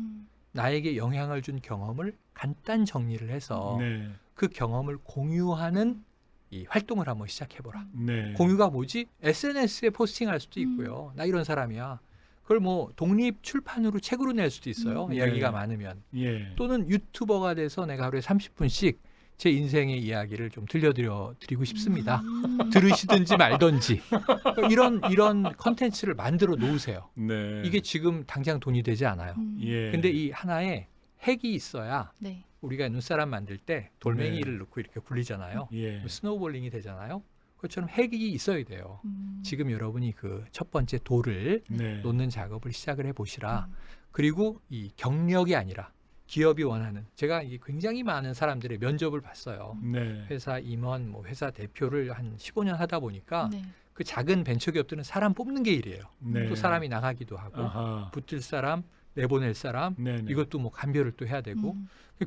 나에게 영향을 준 경험을 간단 정리를 해서 네. 그 경험을 공유하는 이 활동을 한번 시작해보라. 네. 공유가 뭐지? SNS에 포스팅할 수도 있고요. 나 이런 사람이야. 그걸 뭐 독립 출판으로 책으로 낼 수도 있어요. 이야기가 네. 많으면. 예. 또는 유튜버가 돼서 내가 하루에 30분씩 제 인생의 이야기를 좀 들려드리고 싶습니다. 들으시든지 말든지 이런 컨텐츠를 만들어 놓으세요. 네. 이게 지금 당장 돈이 되지 않아요. 예. 근데 이 하나의 핵이 있어야 네. 우리가 눈사람 만들 때 돌멩이를 넣고 이렇게 굴리잖아요. 예. 스노우볼링이 되잖아요. 그것처럼 핵이 있어야 돼요. 지금 여러분이 그 첫 번째 돌을 네. 놓는 작업을 시작을 해보시라. 그리고 이 경력이 아니라 기업이 원하는 제가 이게 굉장히 많은 사람들의 면접을 봤어요. 네. 회사 임원, 뭐 회사 대표를 한 15년 하다 보니까 네. 그 작은 벤처기업들은 사람 뽑는 게 일이에요. 네. 또 사람이 나가기도 하고 아하. 붙을 사람, 내보낼 사람 네. 네. 이것도 뭐 감별을 또 해야 되고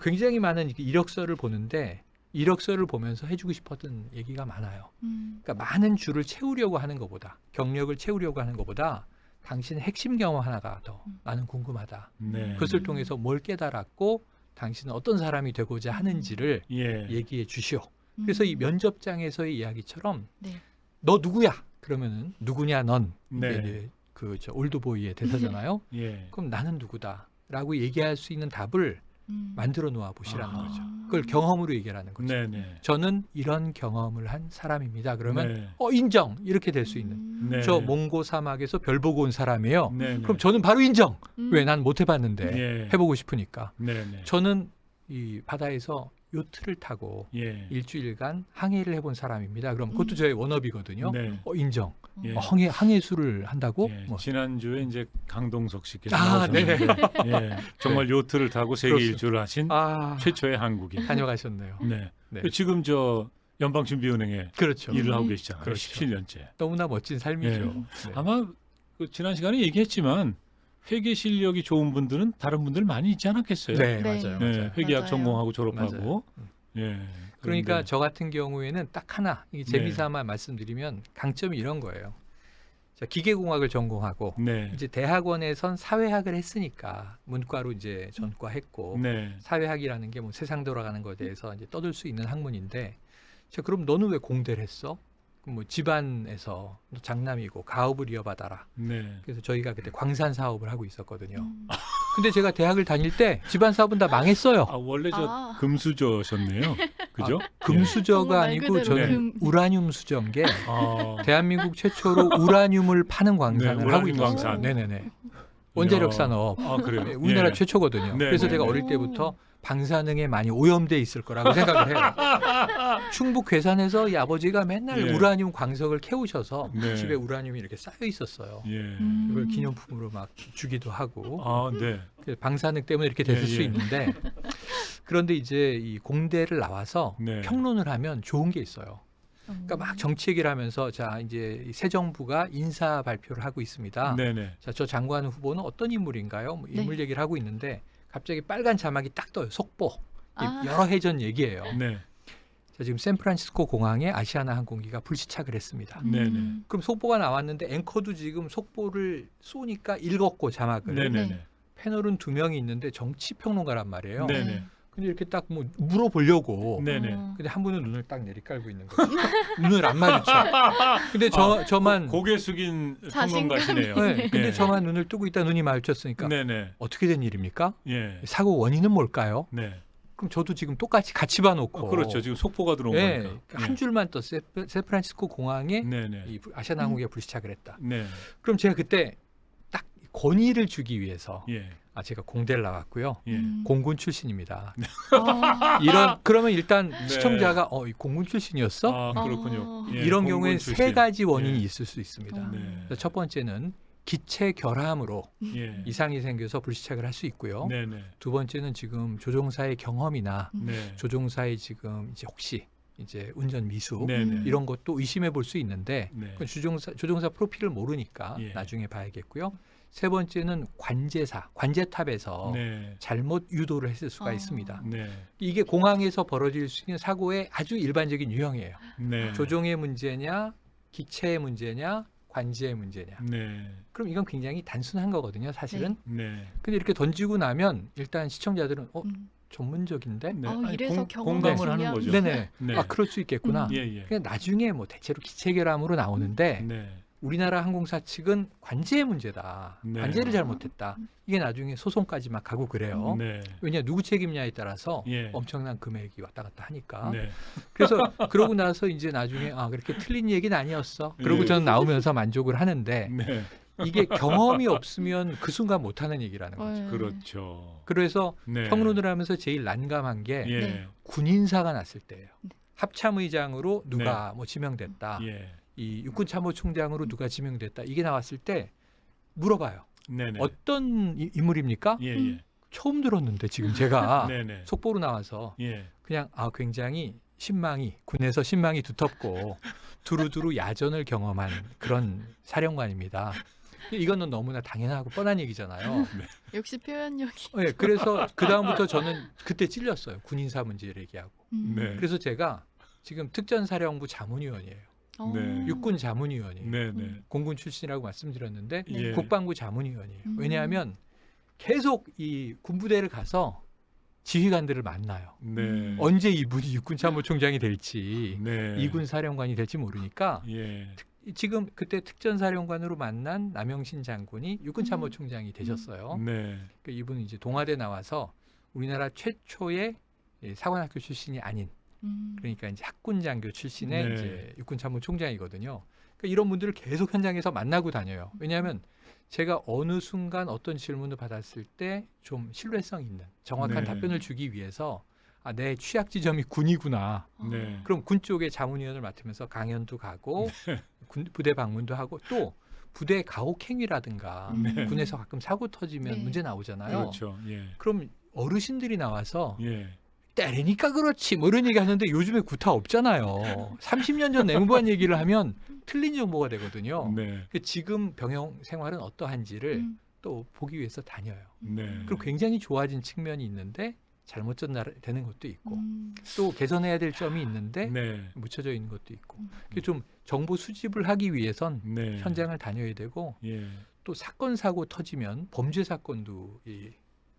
굉장히 많은 이력서를 보는데 이력서를 보면서 해주고 싶었던 얘기가 많아요. 그러니까 많은 줄을 채우려고 하는 것보다 경력을 채우려고 하는 것보다 당신의 핵심 경험 하나가 더 나는 궁금하다. 네. 그것을 통해서 뭘 깨달았고 당신은 어떤 사람이 되고자 하는지를 예. 얘기해 주시오. 그래서 이 면접장에서의 이야기처럼 네. 너 누구야? 그러면은 누구냐 넌 이게 네. 이제 그 올드보이의 대사잖아요. 예. 그럼 나는 누구다라고 얘기할 수 있는 답을 만들어 놓아 보시라는 아. 거죠. 그걸 경험으로 얘기하는 거죠. 네. 네. 저는 이런 경험을 한 사람입니다. 그러면 네. 인정 이렇게 될 수 있는. 네. 저 몽고 사막에서 별 보고 온 사람이에요. 네. 그럼 저는 바로 인정. 왜 난 못 해봤는데 예. 해보고 싶으니까. 네. 네. 저는 이 바다에서 요트를 타고 예. 일주일간 항해를 해본 사람입니다. 그럼 그것도 저의 워너비거든요. 네. 인정. 예. 항해술을 한다고? 예. 뭐. 지난주에 이제 강동석 씨께서 아, 나오셨는데 예. 정말 요트를 타고 세계 그렇습니다. 일주를 하신 아, 최초의 한국인. 다녀가셨네요. 네. 네. 지금 저 연방준비은행에 그렇죠. 일을 하고 계시잖아요. 그렇죠. 17년째. 너무나 멋진 삶이죠. 예. 네. 아마 그 지난 시간에 얘기했지만 회계 실력이 좋은 분들은 다른 분들 많이 있지 않았겠어요. 네, 네. 맞아요. 네, 맞아요. 회계학 맞아요. 전공하고 졸업하고. 맞아요. 예. 그러니까 그런데, 저 같은 경우에는 딱 하나 이게 네. 재미삼아 말씀드리면 강점이 이런 거예요. 자, 기계공학을 전공하고 네. 이제 대학원에선 사회학을 했으니까 문과로 이제 전과했고 네. 사회학이라는 게 뭐 세상 돌아가는 것에 대해서 이제 떠들 수 있는 학문인데 자, 그럼 너는 왜 공대를 했어? 그럼 뭐 집안에서 너 장남이고 가업을 이어받아라. 네. 그래서 저희가 그때 광산 사업을 하고 있었거든요. 근데 제가 대학을 다닐 때 집안 사업은 다 망했어요. 아, 원래 저 아. 금수저셨네요. 그죠? 금수저가 정말 말 아니고 그대로 저는 우라늄 수저인게 아. 대한민국 최초로 우라늄을 파는 광산을 네, 하고 우라늄 있었어요. 광산. 네네네. 원자력 이야. 산업. 아, 그래요. 네, 우리나라 예. 최초거든요. 네, 그래서 네, 제가 네. 어릴 때부터 방사능에 많이 오염돼 있을 거라고 생각을 해요. 충북 괴산에서 이 아버지가 맨날 예. 우라늄 광석을 캐오셔서 네. 집에 우라늄이 이렇게 쌓여 있었어요. 예. 이걸 기념품으로 막 주기도 하고 아, 네. 그 방사능 때문에 이렇게 됐을 예, 수 예. 있는데 그런데 이제 이 공대를 나와서 네. 평론을 하면 좋은 게 있어요. 그러니까 막 정치 얘기를 하면서 자 이제 새 정부가 인사 발표를 하고 있습니다. 네, 네. 자 저 장관 후보는 어떤 인물인가요? 뭐 인물 네. 얘기를 하고 있는데 갑자기 빨간 자막이 딱 떠요. 속보. 아. 여러 해 전 얘기예요. 네. 자, 지금 샌프란시스코 공항에 아시아나 항공기가 불시착을 했습니다. 네네. 그럼 속보가 나왔는데 앵커도 지금 속보를 쏘니까 읽었고 자막을. 네네네. 네. 패널은 2명이 있는데 정치 평론가란 말이에요. 네네. 근데 이렇게 딱 뭐 물어보려고. 네네. 근데 한 분은 눈을 딱 내리깔고 있는 거죠. 눈을 안 마주쳐. 근데 저만 고개 숙인 자신감이. 평론가시네요. 네, 근데 예. 저만 눈을 뜨고 있다 눈이 마주쳤으니까 네네. 어떻게 된 일입니까? 예. 사고 원인은 뭘까요? 네. 그럼 저도 지금 똑같이 같이 봐놓고. 그렇죠. 지금 속보가 들어온 예, 거니까. 한 줄만 또 샌프란시스코 공항에 네네. 이 아시아나 항공기가 불시착을 했다. 네. 그럼 제가 그때 딱 권위를 주기 위해서 예. 제가 공대를 나왔고요. 예. 공군 출신입니다. 아. 그러면 일단 네. 시청자가 이 공군 출신이었어? 아, 그렇군요. 예, 이런 공군 경우에 출신. 세 가지 원인이 예. 있을 수 있습니다. 네. 그래서 첫 번째는 기체 결함으로 예. 이상이 생겨서 불시착을 할 수 있고요. 네네. 두 번째는 지금 조종사의 경험이나 네. 조종사의 지금 이제 혹시 이제 운전 미수 네네. 이런 것도 의심해 볼 수 있는데 네. 그건 조종사 프로필을 모르니까 예. 나중에 봐야겠고요. 세 번째는 관제탑에서 네. 잘못 유도를 했을 수가 아. 있습니다. 네. 이게 공항에서 벌어질 수 있는 사고의 아주 일반적인 유형이에요. 네. 조종의 문제냐, 기체의 문제냐, 관제의 문제냐. 네. 그럼 이건 굉장히 단순한 거거든요, 사실은. 네. 근데 이렇게 던지고 나면 일단 시청자들은 음. 전문적인데? 네. 이래서 경험이 공감을 하는 중요한 거죠. 네네. 네. 그럴 수 있겠구나. 예, 예. 그냥 나중에 뭐 대체로 기체 결함으로 나오는데 네. 우리나라 항공사 측은 관제의 문제다. 네. 관제를 잘못했다. 이게 나중에 소송까지 막 가고 그래요. 네. 왜냐 누구 책임냐에 따라서 예. 엄청난 금액이 왔다 갔다 하니까. 네. 그래서 그러고 나서 이제 나중에 그렇게 틀린 얘기는 아니었어. 그러고 예. 저는 나오면서 만족을 하는데 네. 이게 경험이 없으면 그 순간 못하는 얘기라는 거죠. 그렇죠. 그래서 네. 평론을 하면서 제일 난감한 게 예. 네. 군인사가 났을 때예요. 네. 합참의장으로 누가 뭐 지명됐다. 예. 이 육군참모총장으로 누가 지명됐다. 이게 나왔을 때 물어봐요. 네네. 어떤 인물입니까? 예, 예. 처음 들었는데 지금 제가 네네. 속보로 나와서 예. 그냥 굉장히 군에서 신망이 두텁고 두루두루 야전을 경험한 그런 사령관입니다. 이거는 너무나 당연하고 뻔한 얘기잖아요. 역시 표현력이. 네, 그래서 그 다음부터 저는 그때 찔렸어요. 군인사 문제를 얘기하고. 네. 그래서 제가 지금 특전사령부 자문위원이에요. 네. 육군 자문위원이에요. 네네. 공군 출신이라고 말씀드렸는데 예. 국방부 자문위원이에요. 음. 왜냐하면 계속 이 군부대를 가서 지휘관들을 만나요. 네. 언제 이분이 육군 참모총장이 될지 네. 이군 사령관이 될지 모르니까 예. 지금 그때 특전사령관으로 만난 남영신 장군이 육군 참모총장이 되셨어요. 네. 그 이분은 이제 동아대 나와서 우리나라 최초의 사관학교 출신이 아닌 그러니까 이제 학군장교 출신의 네. 이제 육군참모총장이거든요. 그러니까 이런 분들을 계속 현장에서 만나고 다녀요. 왜냐하면 제가 어느 순간 어떤 질문을 받았을 때 좀 신뢰성 있는 정확한 네. 답변을 주기 위해서 내 취약 지점이 군이구나. 네. 그럼 군 쪽에 자문위원을 맡으면서 강연도 가고 부대 방문도 하고 또 부대 가혹행위라든가 네. 군에서 가끔 사고 터지면 네. 문제 나오잖아요. 그렇죠. 예. 그럼 어르신들이 나와서 예. 때리니까 그렇지 뭐 이런 얘기 하는데 요즘에 구타 없잖아요. 30년 전 냉부한 얘기를 하면 틀린 정보가 되거든요. 네. 지금 병영 생활은 어떠한지를 또 보기 위해서 다녀요. 네. 그리고 굉장히 좋아진 측면이 있는데 잘못 전달되는 것도 있고 또 개선해야 될 점이 있는데 네. 묻혀져 있는 것도 있고 그게 좀 정보 수집을 하기 위해선 네. 현장을 다녀야 되고 예. 또 사건 사고 터지면 범죄 사건도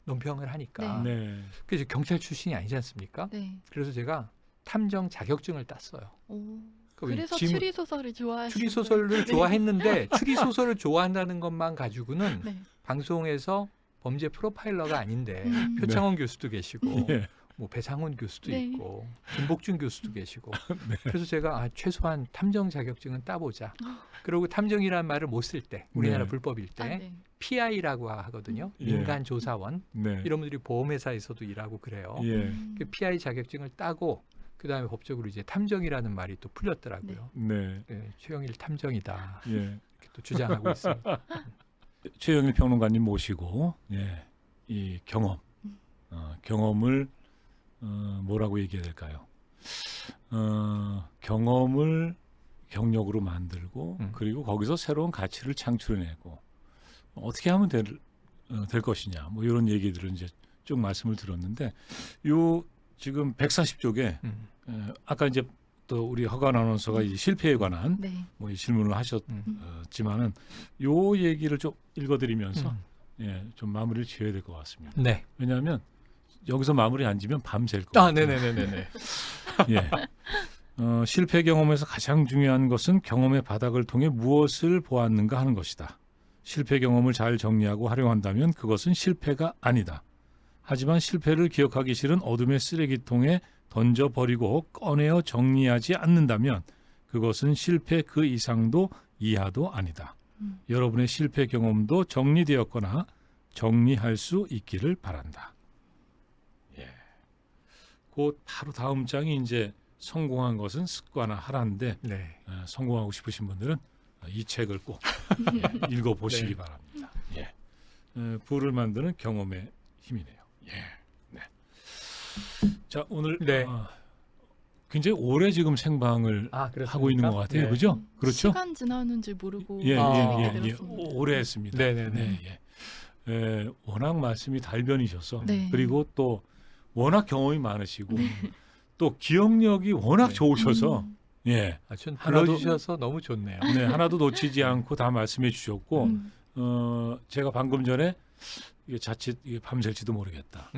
논평을 하니까 네. 그래서 경찰 출신이 아니지 않습니까? 네. 그래서 제가 탐정 자격증을 땄어요. 오. 그러니까 그래서 추리 소설을 좋아하시는 추리 소설을 네. 좋아했는데 추리 소설을 좋아한다는 것만 가지고는 네. 방송에서 범죄 프로파일러가 아닌데 음. 표창원 교수도 계시고 예. 뭐 배상훈 교수도 네. 있고 김복준 교수도 계시고 그래서 제가 최소한 탐정 자격증은 따보자. 그리고 탐정이라는 말을 못 쓸 때 우리나라 네. 불법일 때 네. PI라고 하거든요. 예. 민간 조사원 네. 이런 분들이 보험회사에서도 일하고 그래요. 예. 그 PI 자격증을 따고 그 다음에 법적으로 이제 탐정이라는 말이 또 풀렸더라고요. 네. 최영일 탐정이다. 예. 이렇게 또 주장하고 있습니다. 최영일 평론가님 모시고 이 경험을 뭐라고 얘기해야 될까요? 경험을 경력으로 만들고 그리고 거기서 새로운 가치를 창출해내고 어떻게 하면 될 것이냐 뭐 이런 얘기들을 이제 쭉 말씀을 들었는데 요 지금 140쪽에 아까 이제 또 우리 허가은 아나운서가 이 실패에 관한 네. 뭐 이 질문을 하셨지만은 요 얘기를 좀 읽어드리면서 예, 좀 마무리를 지어야 될 것 같습니다. 네. 왜냐하면 여기서 마무리 안 지면 밤샐 것 아, 같아요. 네네네네. 예. 실패 경험에서 가장 중요한 것은 경험의 바닥을 통해 무엇을 보았는가 하는 것이다. 실패 경험을 잘 정리하고 활용한다면 그것은 실패가 아니다. 하지만 실패를 기억하기 싫은 어둠의 쓰레기통에 던져버리고 꺼내어 정리하지 않는다면 그것은 실패 그 이상도 이하도 아니다. 여러분의 실패 경험도 정리되었거나 정리할 수 있기를 바란다. 예. 그 바로 다음 장이 이제 성공한 것은 습관화하라인데 네. 성공하고 싶으신 분들은 이 책을 꼭 읽어보시기 네. 바랍니다. 예. 부를 만드는 경험의 힘이네요. 예. 네. 자 오늘 네. 굉장히 오래 지금 생방을 하고 있는 것 같아요. 네. 그죠? 그렇죠? 시간 지나는 줄 모르고 예, 아, 예, 예, 예. 오래 했습니다. 네네네. 예. 워낙 말씀이 달변이셔서 네. 그리고 또 워낙 경험이 많으시고 또 기억력이 워낙 네. 좋으셔서 예. 전 하나도- 불러주셔서 너무 좋네요. 네, 하나도 놓치지 않고 다 말씀해 주셨고 제가 방금 전에 이게 자칫 이게 밤샐지도 모르겠다.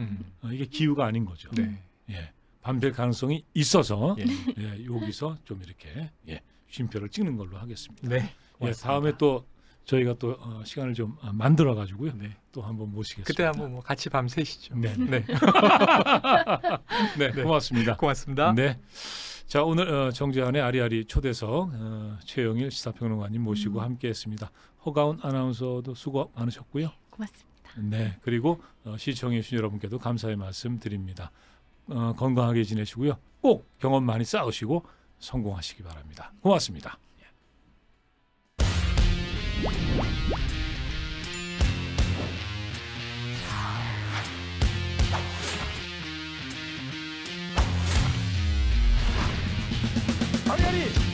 이게 기우가 아닌 거죠. 네. 예. 밤샐 가능성이 있어서 예. 예, 여기서 좀 이렇게 예, 쉼표를 찍는 걸로 하겠습니다. 네. 예, 고맙습니다. 다음에 또 저희가 또 시간을 좀 만들어 가지고요. 네. 또 한번 모시겠습니다. 그때 한번 뭐 같이 밤새시죠. 네. 네. 네, 네. 고맙습니다. 고맙습니다. 네. 자, 오늘 정재환의 아리아리 초대석 최영일 시사평론가님 모시고 함께했습니다. 허가운 아나운서도 수고 많으셨고요. 고맙습니다. 네, 그리고 시청해 주신 여러분께도 감사의 말씀 드립니다. 건강하게 지내시고요. 꼭 경험 많이 쌓으시고 성공하시기 바랍니다. 고맙습니다. 아리아리